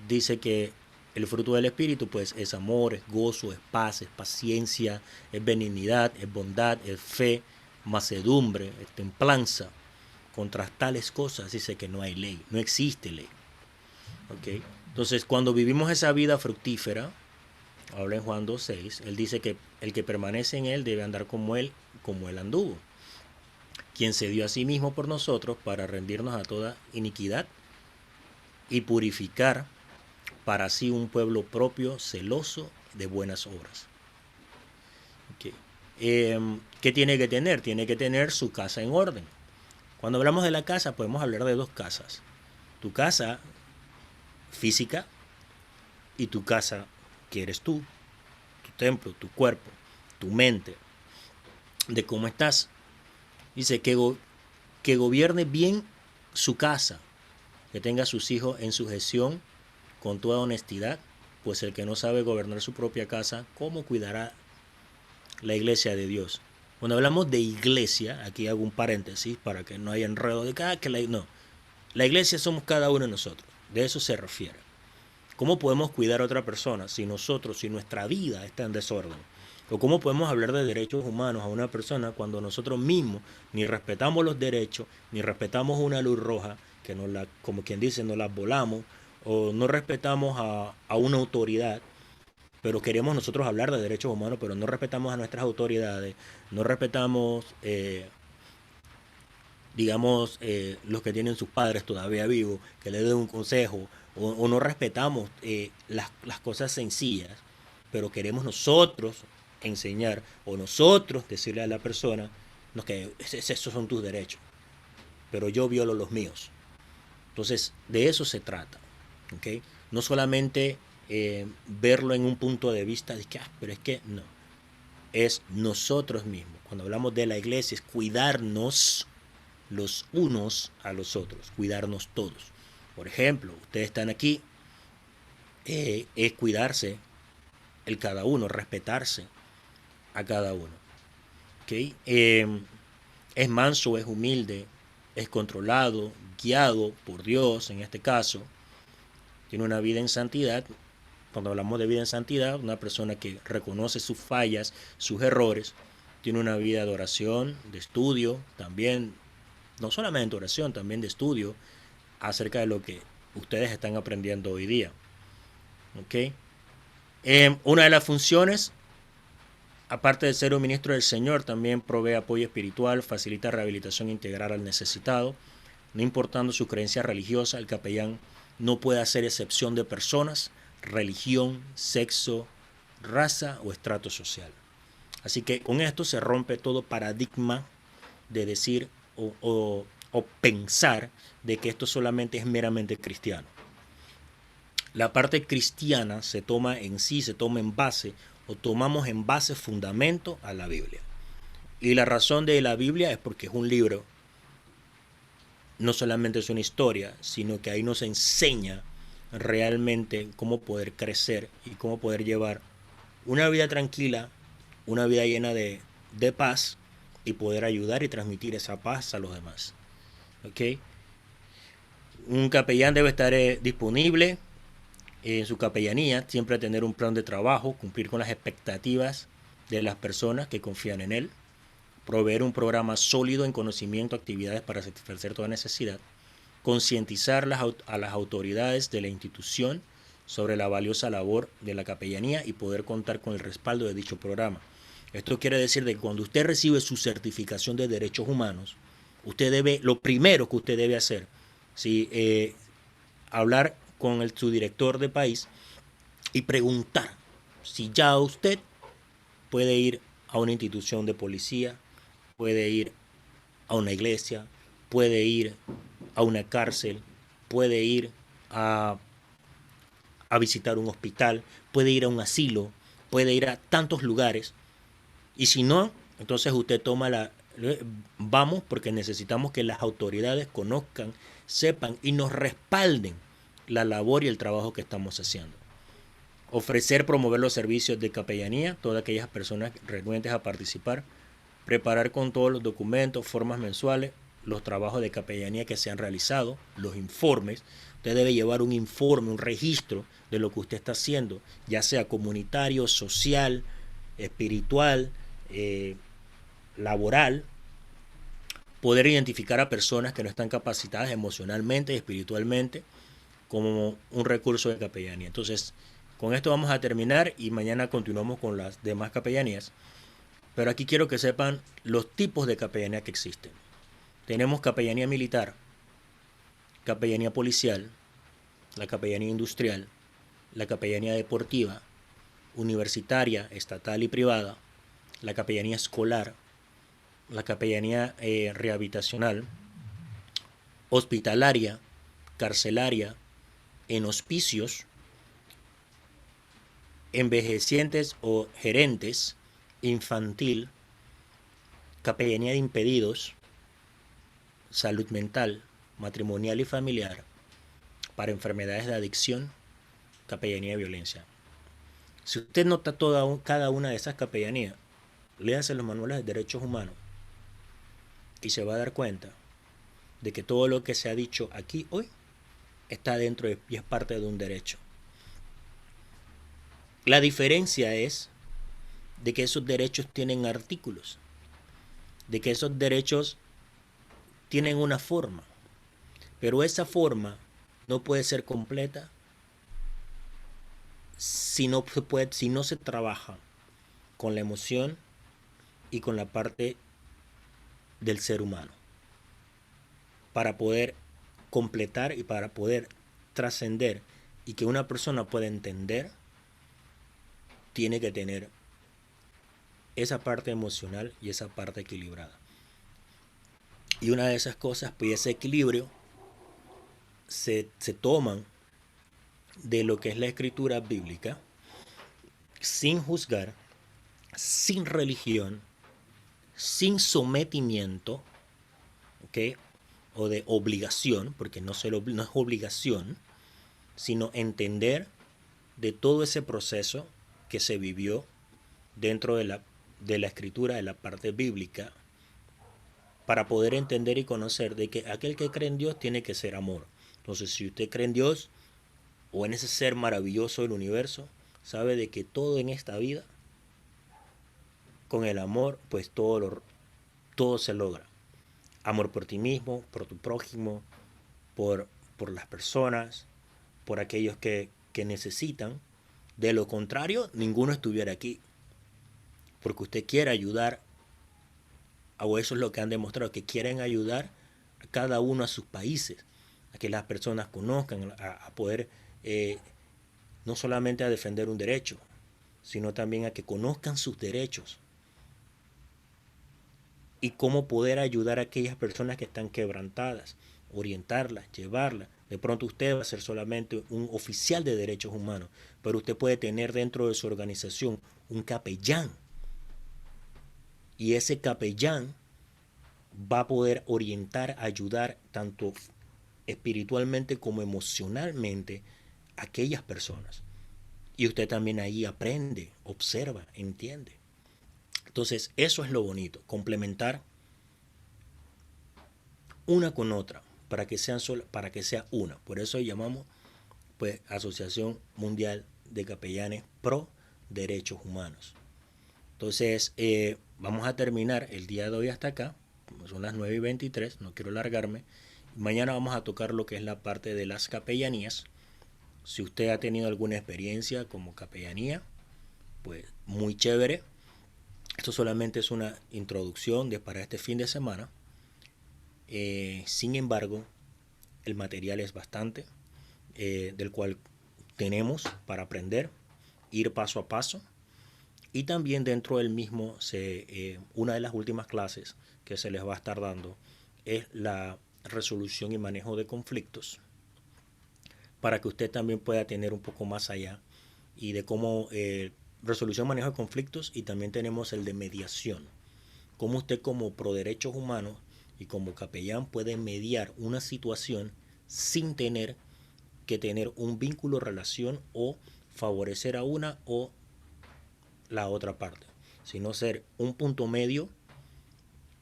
Dice que el fruto del Espíritu pues es amor, es gozo, es paz, es paciencia, es benignidad, es bondad, es fe, macedumbre, es templanza. Contra tales cosas dice que no hay ley, no existe ley. ¿Okay? Entonces cuando vivimos esa vida fructífera, habla en Juan 2.6, él dice que el que permanece en él debe andar como él anduvo, quien se dio a sí mismo por nosotros para rendirnos a toda iniquidad y purificar para sí un pueblo propio, celoso de buenas obras. Okay. ¿Qué tiene que tener? Tiene que tener su casa en orden. Cuando hablamos de la casa, podemos hablar de dos casas. Tu casa física y tu casa que eres tú, tu templo, tu cuerpo, tu mente, de cómo estás. Dice que gobierne bien su casa, que tenga a sus hijos en sujeción con toda honestidad, pues el que no sabe gobernar su propia casa, ¿cómo cuidará la iglesia de Dios? Cuando hablamos de iglesia, aquí hago un paréntesis para que no haya enredo de no. La iglesia somos cada uno de nosotros, de eso se refiere. ¿Cómo podemos cuidar a otra persona si nuestra vida está en desorden? ¿O cómo podemos hablar de derechos humanos a una persona cuando nosotros mismos ni respetamos los derechos, ni respetamos una luz roja, que como quien dice, nos las volamos, o no respetamos a una autoridad, pero queremos nosotros hablar de derechos humanos, pero no respetamos a nuestras autoridades, no respetamos, digamos, los que tienen sus padres todavía vivos, que les den un consejo, o no respetamos las cosas sencillas, pero queremos nosotros enseñar o nosotros decirle a la persona no, que esos son tus derechos, pero yo violo los míos. Entonces, de eso se trata. ¿Okay? No solamente verlo en un punto de vista de que, pero es que no. Es nosotros mismos. Cuando hablamos de la iglesia, es cuidarnos los unos a los otros, cuidarnos todos. Por ejemplo, ustedes están aquí, es cuidarse el cada uno, respetarse a cada uno. ¿Okay? Es manso, es humilde, es controlado, guiado por Dios en este caso, tiene una vida en santidad. Cuando hablamos de vida en santidad, una persona que reconoce sus fallas, sus errores, tiene una vida de oración, de estudio, también, no solamente oración, también de estudio acerca de lo que ustedes están aprendiendo hoy día. ¿Okay? Una de las funciones, aparte de ser un ministro del Señor, también provee apoyo espiritual, facilita rehabilitación integral al necesitado. No importando su creencia religiosa, el capellán no puede hacer excepción de personas, religión, sexo, raza o estrato social. Así que con esto se rompe todo paradigma de decir o pensar de que esto solamente es meramente cristiano. La parte cristiana se toma en sí, se toma en base, o tomamos en base fundamento a la Biblia. Y la razón de la Biblia es porque es un libro, no solamente es una historia, sino que ahí nos enseña realmente cómo poder crecer y cómo poder llevar una vida tranquila, una vida llena de paz y poder ayudar y transmitir esa paz a los demás. ¿Okay? Un capellán debe estar disponible en su capellanía, siempre tener un plan de trabajo, cumplir con las expectativas de las personas que confían en él, proveer un programa sólido en conocimiento, actividades para satisfacer toda necesidad, concientizar a las autoridades de la institución sobre la valiosa labor de la capellanía y poder contar con el respaldo de dicho programa. Esto quiere decir que cuando usted recibe su certificación de derechos humanos, usted debe, lo primero que usted debe hacer, ¿sí? Hablar con su director de país y preguntar si ya usted puede ir a una institución de policía, puede ir a una iglesia, puede ir a una cárcel, puede ir a visitar un hospital, puede ir a un asilo, puede ir a tantos lugares. Y si no, entonces usted toma vamos porque necesitamos que las autoridades conozcan, sepan y nos respalden la labor y el trabajo que estamos haciendo. Ofrecer, promover los servicios de capellanía, todas aquellas personas renuentes a participar, preparar con todos los documentos, formas mensuales, los trabajos de capellanía que se han realizado, los informes. Usted debe llevar un informe, un registro de lo que usted está haciendo, ya sea comunitario, social, espiritual, laboral. Poder identificar a personas que no están capacitadas emocionalmente y espiritualmente como un recurso de capellanía. Entonces, con esto vamos a terminar y mañana continuamos con las demás capellanías. Pero aquí quiero que sepan los tipos de capellanía que existen. Tenemos capellanía militar, capellanía policial, la capellanía industrial, la capellanía deportiva, universitaria, estatal y privada, la capellanía escolar, la capellanía rehabilitacional, hospitalaria, carcelaria, en hospicios, envejecientes o gerentes, infantil, capellanía de impedidos, salud mental, matrimonial y familiar, para enfermedades de adicción, capellanía de violencia. Si usted nota cada una de esas capellanías, léanse los manuales de derechos humanos y se va a dar cuenta de que todo lo que se ha dicho aquí hoy está dentro y es parte de un derecho. La diferencia es de que esos derechos tienen artículos, de que esos derechos tienen una forma, pero esa forma no puede ser completa si no se trabaja con la emoción y con la parte del ser humano para poder completar y para poder trascender y que una persona pueda entender, tiene que tener esa parte emocional y esa parte equilibrada. Y una de esas cosas, pues ese equilibrio se toman de lo que es la escritura bíblica, sin juzgar, sin religión, sin sometimiento, ¿okay? O de obligación, porque no es obligación, sino entender de todo ese proceso que se vivió dentro de la escritura, de la parte bíblica, para poder entender y conocer de que aquel que cree en Dios tiene que ser amor. Entonces, si usted cree en Dios o en ese ser maravilloso del universo, sabe de que todo en esta vida, con el amor, pues todo se logra. Amor por ti mismo, por tu prójimo, por las personas, por aquellos que necesitan. De lo contrario, ninguno estuviera aquí. Porque usted quiere ayudar, o eso es lo que han demostrado, que quieren ayudar a cada uno a sus países, a que las personas conozcan, a poder no solamente a defender un derecho, sino también a que conozcan sus derechos y cómo poder ayudar a aquellas personas que están quebrantadas, orientarlas, llevarlas. De pronto usted va a ser solamente un oficial de derechos humanos, pero usted puede tener dentro de su organización un capellán. Y ese capellán va a poder orientar, ayudar tanto espiritualmente como emocionalmente a aquellas personas. Y usted también ahí aprende, observa, entiende. Entonces, eso es lo bonito, complementar una con otra para que para que sea una. Por eso llamamos pues Asociación Mundial de Capellanes Pro Derechos Humanos. Entonces, vamos a terminar el día de hoy hasta acá. Son las 9:23, no quiero largarme. Mañana vamos a tocar lo que es la parte de las capellanías. Si usted ha tenido alguna experiencia como capellanía, pues muy chévere. Esto solamente es una introducción para este fin de semana. Sin embargo, el material es bastante, del cual tenemos para aprender, ir paso a paso. Y también dentro del mismo, una de las últimas clases que se les va a estar dando es la resolución y manejo de conflictos, para que usted también pueda tener un poco más allá y de cómo resolución, manejo de conflictos, y también tenemos el de mediación. Cómo usted como pro derechos humanos y como capellán puede mediar una situación sin tener que tener un vínculo, relación o favorecer a una o la otra parte, sino ser un punto medio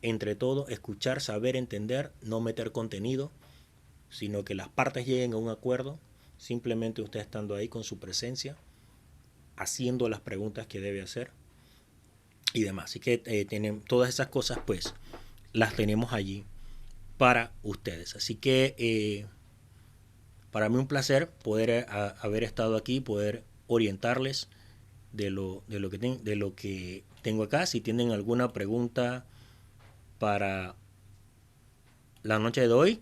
entre todo, escuchar, saber, entender, no meter contenido, sino que las partes lleguen a un acuerdo, simplemente usted estando ahí con su presencia, haciendo las preguntas que debe hacer y demás. Así que tienen todas esas cosas, pues las tenemos allí para ustedes. Así que para mí un placer poder haber estado aquí, poder orientarles de lo que tengo acá. Si tienen alguna pregunta para la noche de hoy.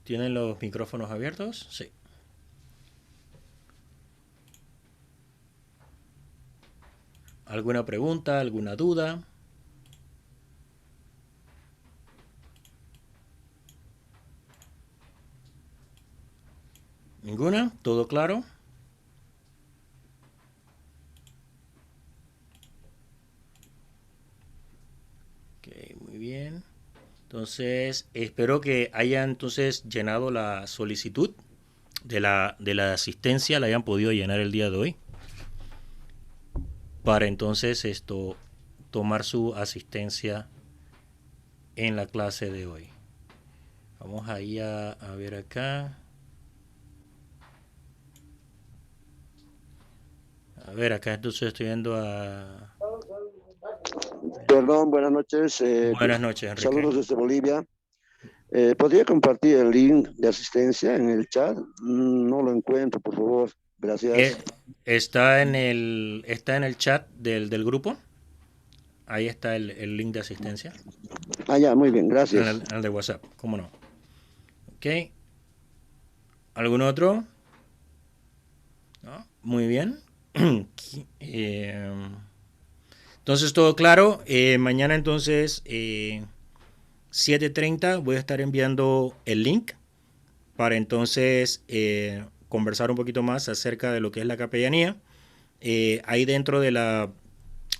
¿Tienen los micrófonos abiertos? Sí. ¿Alguna pregunta? ¿Alguna duda? ¿Ninguna? ¿Todo claro? Ok, muy bien. Entonces, espero que hayan entonces llenado la solicitud de la asistencia, la hayan podido llenar el día de hoy, para entonces tomar su asistencia en la clase de hoy. Vamos ahí a ver acá. A ver, acá entonces estoy viendo a... Perdón, buenas noches. Buenas noches, Enrique. Saludos desde Bolivia. ¿Podría compartir el link de asistencia en el chat? No lo encuentro, por favor. Gracias. Está en el chat del grupo. Ahí está el link de asistencia. Ah, ya, muy bien, En gracias. el de WhatsApp, ¿cómo no? Ok. ¿Algún otro? ¿No? Muy bien. Entonces, todo claro. Mañana entonces, 7:30, voy a estar enviando el link para entonces conversar un poquito más acerca de lo que es la capellanía. Ahí dentro de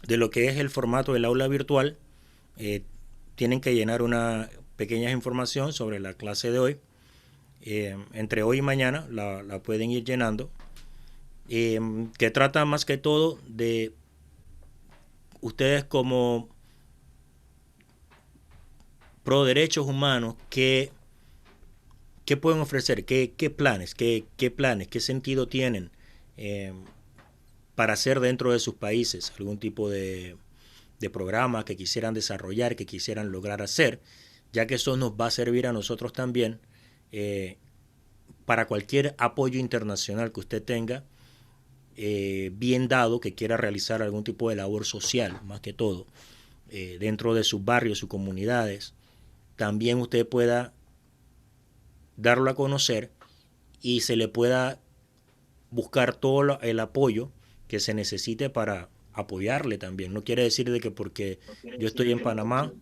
de lo que es el formato del aula virtual. eh, Tienen que llenar una pequeña información sobre la clase de hoy. Entre hoy y mañana la pueden ir llenando. Que trata más que todo de ustedes como pro derechos humanos, qué pueden ofrecer, qué planes, qué planes, qué sentido tienen eh, para hacer dentro de sus países, algún tipo de programa que quisieran desarrollar, que quisieran lograr hacer, ya que eso nos va a servir a nosotros también para cualquier apoyo internacional que usted tenga, bien dado, que quiera realizar algún tipo de labor social, más que todo, dentro de sus barrios, sus comunidades, también usted pueda darlo a conocer y se le pueda buscar todo el apoyo que se necesite para apoyarle también. No quiere decir de que porque yo estoy en Panamá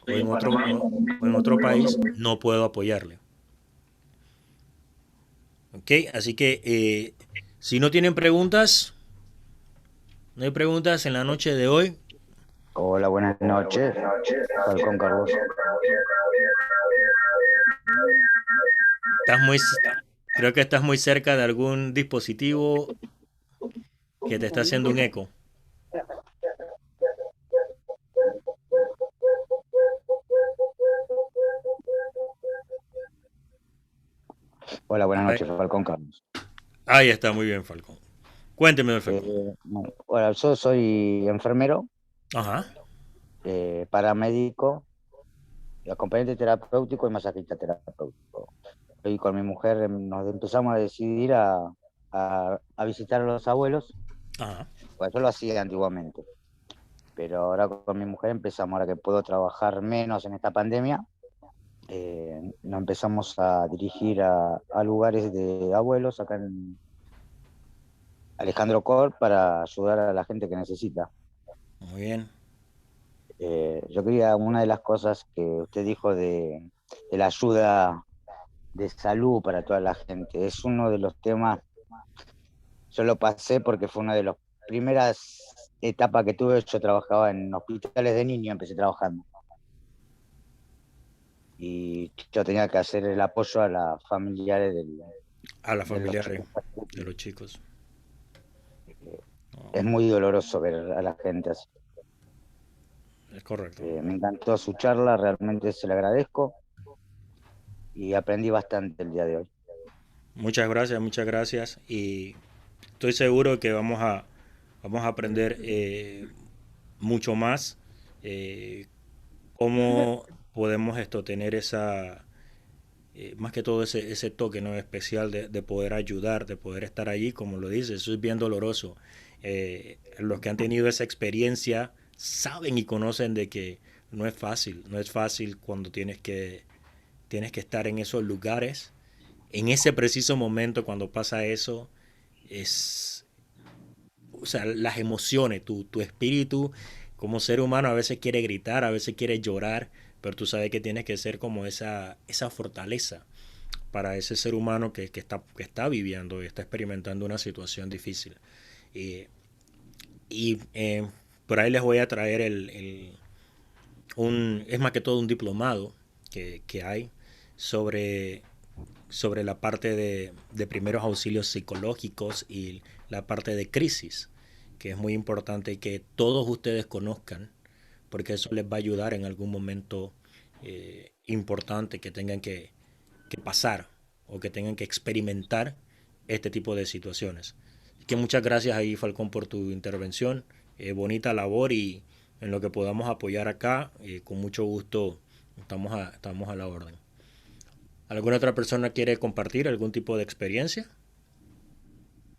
o en otro país no puedo apoyarle. ¿Ok? Así que si no tienen preguntas, no hay preguntas en la noche de hoy. Hola, buenas noches. Falcón Carlos. Estás muy, creo que estás muy cerca de algún dispositivo que te está haciendo un eco. Hola, buenas Ahí, noches, Falcón Carlos. ahí está, muy bien, Falcón. Cuénteme, don Falcón. Bueno, yo soy enfermero, Ajá. paramédico, acompañante terapéutico y masajista terapéutico. Y con mi mujer nos empezamos a decidir a visitar a los abuelos. Ajá. Bueno, yo lo hacía antiguamente, pero ahora con mi mujer empezamos, ahora que puedo trabajar menos en esta pandemia, nos empezamos a dirigir a lugares de abuelos acá en Alejandro Cor para ayudar a la gente que necesita. Muy bien. Yo quería, una de las cosas que usted dijo de la ayuda de salud para toda la gente, es uno de los temas, yo lo pasé porque fue una de las primeras etapas que tuve. Yo trabajaba en hospitales de niños, empecé trabajando. Y yo tenía que hacer el apoyo a las familiares A las de los familiares chicos. de los chicos. Es muy doloroso ver a la gente así. Es correcto. Me encantó su charla, realmente se le agradezco y aprendí bastante el día de hoy. Muchas gracias, muchas gracias. Y estoy seguro que vamos a aprender mucho más cómo podemos tener esa, más que todo ese toque, ¿no?, especial de poder ayudar, de poder estar allí, como lo dice. Eso es bien doloroso. Los que han tenido esa experiencia saben y conocen de que no es fácil, no es fácil cuando tienes que estar en esos lugares. En ese preciso momento cuando pasa eso, es, o sea, las emociones, tu espíritu como ser humano a veces quiere gritar, a veces quiere llorar, pero tú sabes que tienes que ser como esa fortaleza para ese ser humano que está viviendo y está experimentando una situación difícil. Y, y por ahí les voy a traer es más que todo un diplomado que hay sobre la parte de primeros auxilios psicológicos y la parte de crisis, que es muy importante que todos ustedes conozcan, porque eso les va a ayudar en algún momento importante que tengan que pasar o que tengan que experimentar este tipo de situaciones. Así que muchas gracias ahí, Falcón, por tu intervención. Bonita labor, y en lo que podamos apoyar acá, con mucho gusto estamos a la orden. ¿Alguna otra persona quiere compartir algún tipo de experiencia?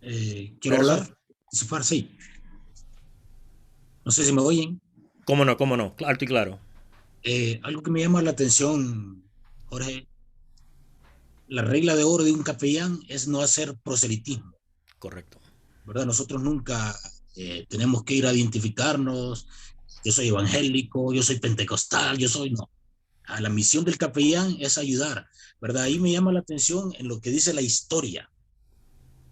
Quiero Nelson. hablar, sí. No sé si me oyen. ¿Cómo no? ¿Cómo no? Alto y claro. Algo que me llama la atención, Jorge, la regla de oro de un capellán es no hacer proselitismo. Correcto. ¿Verdad? Nosotros nunca tenemos que ir a identificarnos. Yo soy evangélico, yo soy pentecostal, no. La misión del capellán es ayudar, ¿verdad? Ahí me llama la atención en lo que dice la historia.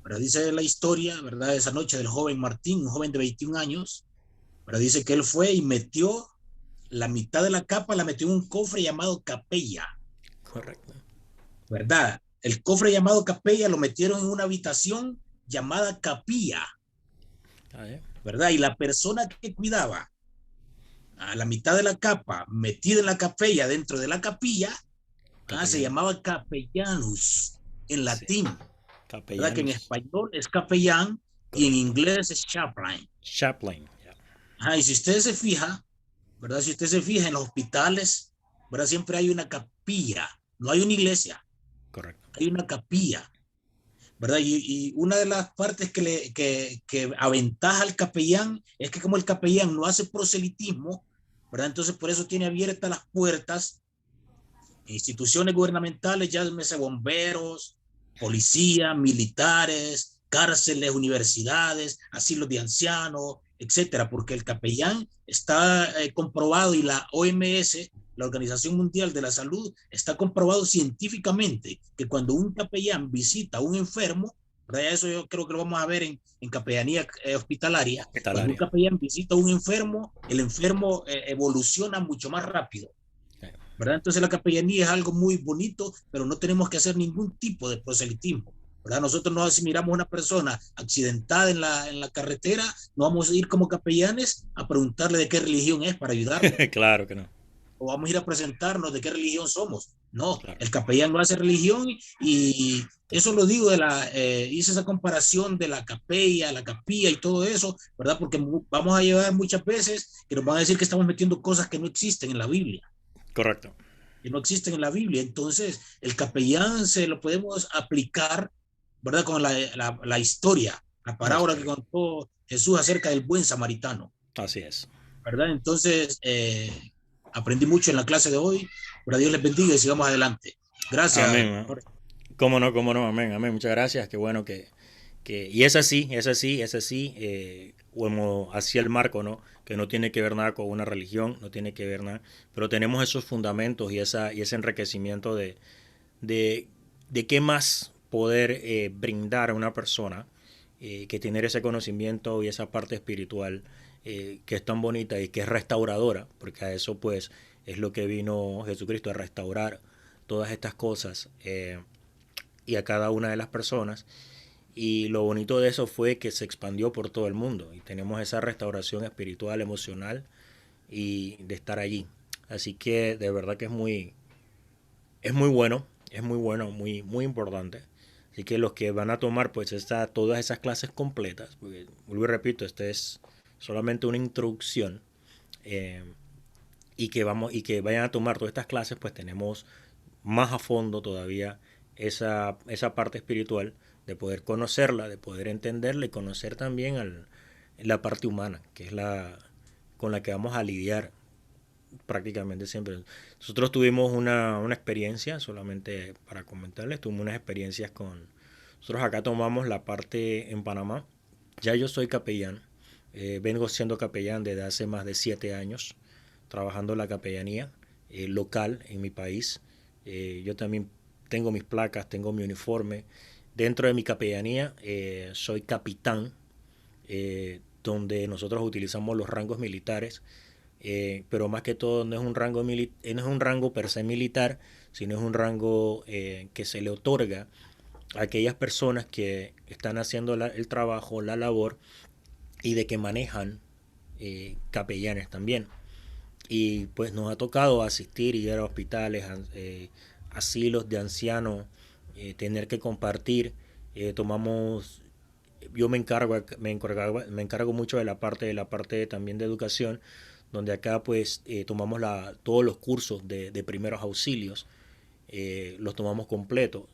¿Verdad? Dice la historia, ¿verdad? Esa noche del joven Martín, un joven de 21 años, Pero dice que él fue y metió la mitad de la capa, la metió en un cofre llamado capella. Correcto. ¿Verdad? El cofre llamado capella lo metieron en una habitación llamada capilla. ¿Verdad? Y la persona que cuidaba a la mitad de la capa, metida en la capella, dentro de la capilla, se llamaba capellanus en latín. Sí. ¿Verdad? Que en español es capellán. Correcto. Y en inglés es chaplain. Chaplain. Yeah. Y si usted se fija, ¿verdad? Si usted se fija en los hospitales, ¿verdad? Siempre hay una capilla, no hay una iglesia. Correcto. Hay una capilla, ¿verdad? Y una de las partes que aventaja al capellán es que como el capellán no hace proselitismo, ¿verdad? Entonces por eso tiene abiertas las puertas, instituciones gubernamentales, llámese bomberos, policía, militares, cárceles, universidades, asilos de ancianos, etcétera, porque el capellán está comprobado, y la OMS, la Organización Mundial de la Salud, está comprobado científicamente que cuando un capellán visita a un enfermo, ¿verdad? Eso yo creo que lo vamos a ver en capellanía hospitalaria. Cuando un capellán visita a un enfermo, el enfermo evoluciona mucho más rápido. ¿Verdad? Entonces la capellanía es algo muy bonito, pero no tenemos que hacer ningún tipo de proselitismo. ¿Verdad? Nosotros no, si miramos a una persona accidentada en la carretera, no vamos a ir como capellanes a preguntarle de qué religión es para ayudarle. Claro que no. O vamos a ir a presentarnos de qué religión somos. No, claro. El capellán no hace religión, y eso lo digo, hice esa comparación de la capella, la capilla y todo eso, ¿verdad? Porque vamos a llevar muchas veces que nos van a decir que estamos metiendo cosas que no existen en la Biblia. Correcto. Que no existen en la Biblia. Entonces, el capellán se lo podemos aplicar, ¿verdad? Con la historia, la parábola que contó Jesús acerca del buen samaritano. Así es. ¿Verdad? Entonces, aprendí mucho en la clase de hoy. ¿Verdad? Dios les bendiga y sigamos adelante. Gracias. Amén. Cómo no, amén, amén. Muchas gracias. Qué bueno que y es así, como hacía el marco, ¿no? Que no tiene que ver nada con una religión, no tiene que ver nada, pero tenemos esos fundamentos y ese enriquecimiento de qué más poder brindar a una persona que tener ese conocimiento y esa parte espiritual que es tan bonita y que es restauradora, porque a eso pues es lo que vino Jesucristo, a restaurar todas estas cosas y a cada una de las personas. Y lo bonito de eso fue que se expandió por todo el mundo y tenemos esa restauración espiritual, emocional y de estar allí. Así que de verdad que es muy bueno, muy importante. Así que los que van a tomar pues todas esas clases completas, porque vuelvo y repito, este es solamente una introducción, y que vayan a tomar todas estas clases, pues tenemos más a fondo todavía esa parte espiritual, de poder conocerla, de poder entenderla y conocer también la parte humana, que es con la que vamos a lidiar prácticamente siempre. Nosotros tuvimos una experiencia, solamente para comentarles, tuvimos unas experiencias nosotros acá tomamos la parte en Panamá. Ya yo soy capellán, vengo siendo capellán desde hace más de 7 años, trabajando la capellanía local en mi país. Yo también tengo mis placas, tengo mi uniforme. Dentro de mi capellanía soy capitán, donde nosotros utilizamos los rangos militares, pero más que todo no es un rango per se militar, sino es un rango que se le otorga a aquellas personas que están haciendo el trabajo, la labor, y de que manejan capellanes también. Y pues nos ha tocado asistir y ir a hospitales, asilos de ancianos, tener que compartir. Yo me encargo mucho de la parte también de educación, donde acá pues tomamos todos los cursos de primeros auxilios, los tomamos completos,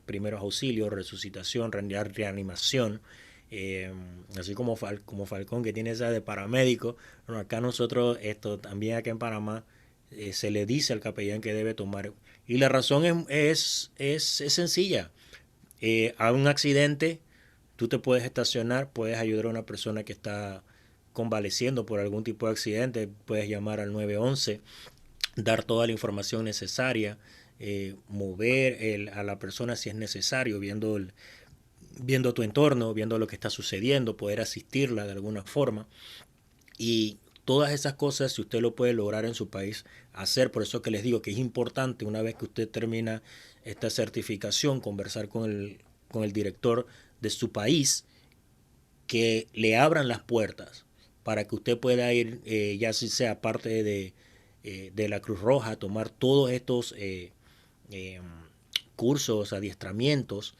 primeros auxilios, resucitación, reanimación, así como Falcón, que tiene esa de paramédico. Bueno, acá nosotros, también acá en Panamá, se le dice al capellán que debe tomar, y la razón es sencilla. A un accidente, tú te puedes estacionar, puedes ayudar a una persona que está convaleciendo por algún tipo de accidente, puedes llamar al 911, dar toda la información necesaria, mover a la persona si es necesario, viendo tu entorno, viendo lo que está sucediendo, poder asistirla de alguna forma. Y todas esas cosas, si usted lo puede lograr en su país, hacer, por eso que les digo que es importante, una vez que usted termina esta certificación, conversar con el director de su país, que le abran las puertas para que usted pueda ir, ya si sea parte de la Cruz Roja, tomar todos estos eh, cursos, adiestramientos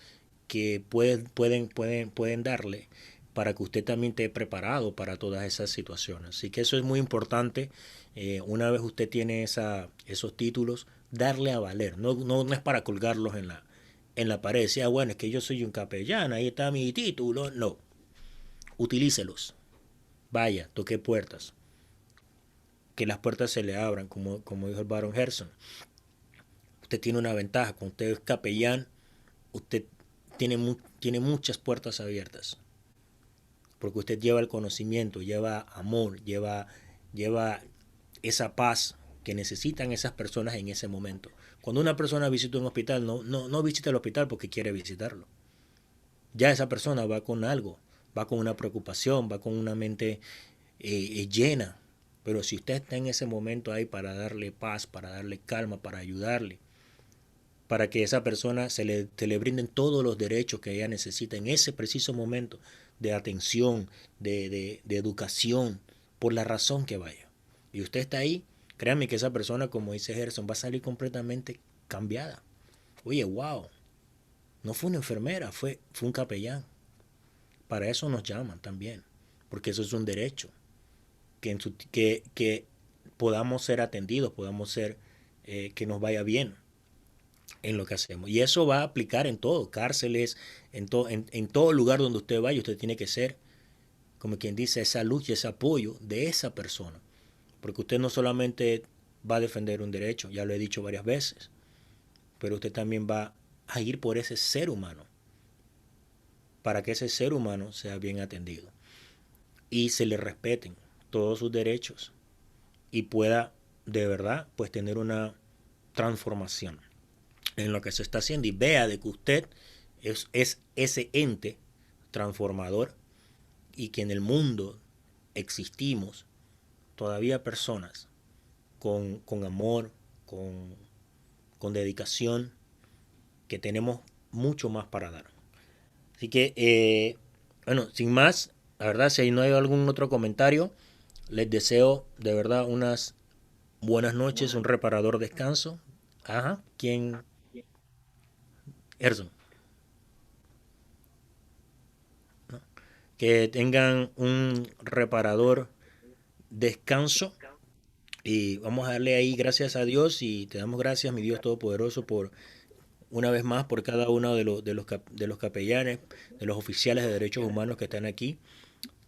que pueden darle para que usted también esté preparado para todas esas situaciones. Así que eso es muy importante. Una vez usted tiene esos títulos, darle a valer. No es para colgarlos en la pared. Decía, bueno, es que yo soy un capellán, ahí está mi título. No, utilícelos. Vaya, toque puertas. Que las puertas se le abran, como dijo el Baron Gerson. Usted tiene una ventaja. Cuando usted es capellán, usted tiene muchas puertas abiertas. Porque usted lleva el conocimiento, lleva amor, lleva esa paz que necesitan esas personas en ese momento. Cuando una persona visita un hospital, no visita el hospital porque quiere visitarlo. Ya esa persona va con algo, va con una preocupación, va con una mente llena. Pero si usted está en ese momento ahí para darle paz, para darle calma, para ayudarle, para que esa persona se le brinden todos los derechos que ella necesita en ese preciso momento de atención, de educación, por la razón que vaya. Y usted está ahí, créanme que esa persona, como dice Gerson, va a salir completamente cambiada. Oye, wow, no fue una enfermera, fue un capellán. Para eso nos llaman también, porque eso es un derecho, que podamos ser atendidos, podamos ser, que nos vaya bien en lo que hacemos. Y eso va a aplicar en todo, cárceles, en todo lugar donde usted vaya, usted tiene que ser, como quien dice, esa luz y ese apoyo de esa persona. Porque usted no solamente va a defender un derecho, ya lo he dicho varias veces, pero usted también va a ir por ese ser humano, para que ese ser humano sea bien atendido y se le respeten todos sus derechos y pueda de verdad pues tener una transformación en lo que se está haciendo y vea de que usted es ese ente transformador y que en el mundo existimos todavía personas con amor, con dedicación, que tenemos mucho más para dar. Así que, bueno, sin más, la verdad, si no hay algún otro comentario, les deseo de verdad unas buenas noches, un reparador descanso. Ajá, ¿quién? Erson. ¿No? Que tengan un reparador descanso. Y vamos a darle ahí gracias a Dios y te damos gracias, mi Dios Todopoderoso, por una vez más por cada uno de los capellanes, de los oficiales de derechos humanos que están aquí.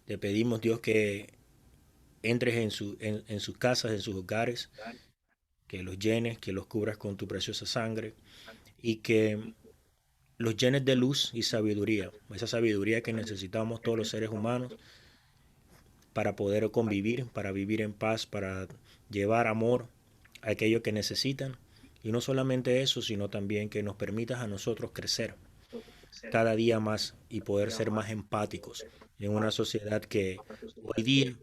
Te pedimos, Dios, que entres en sus casas, en sus hogares, que los llenes, que los cubras con tu preciosa sangre y que los llenes de luz y sabiduría, esa sabiduría que necesitamos todos los seres humanos para poder convivir, para vivir en paz, para llevar amor a aquellos que necesitan. Y no solamente eso, sino también que nos permitas a nosotros crecer cada día más y poder ser más empáticos en una sociedad que hoy día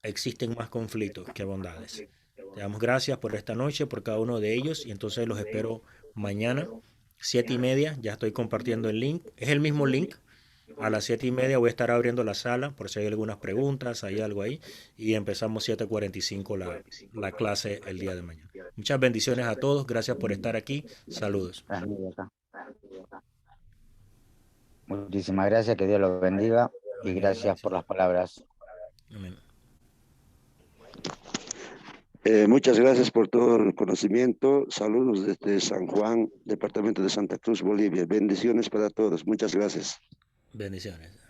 existen más conflictos que bondades. Te damos gracias por esta noche, por cada uno de ellos y entonces los espero mañana, 7:30. Ya estoy compartiendo el link. Es el mismo link. A las 7:30 voy a estar abriendo la sala por si hay algunas preguntas, hay algo ahí. Y empezamos 7:45 la clase el día de mañana. Muchas bendiciones a todos. Gracias por estar aquí. Saludos. Muchísimas gracias, que Dios los bendiga y gracias por las palabras. Amén. Muchas gracias por todo el conocimiento. Saludos desde San Juan, departamento de Santa Cruz, Bolivia. Bendiciones para todos. Muchas gracias. Bendiciones.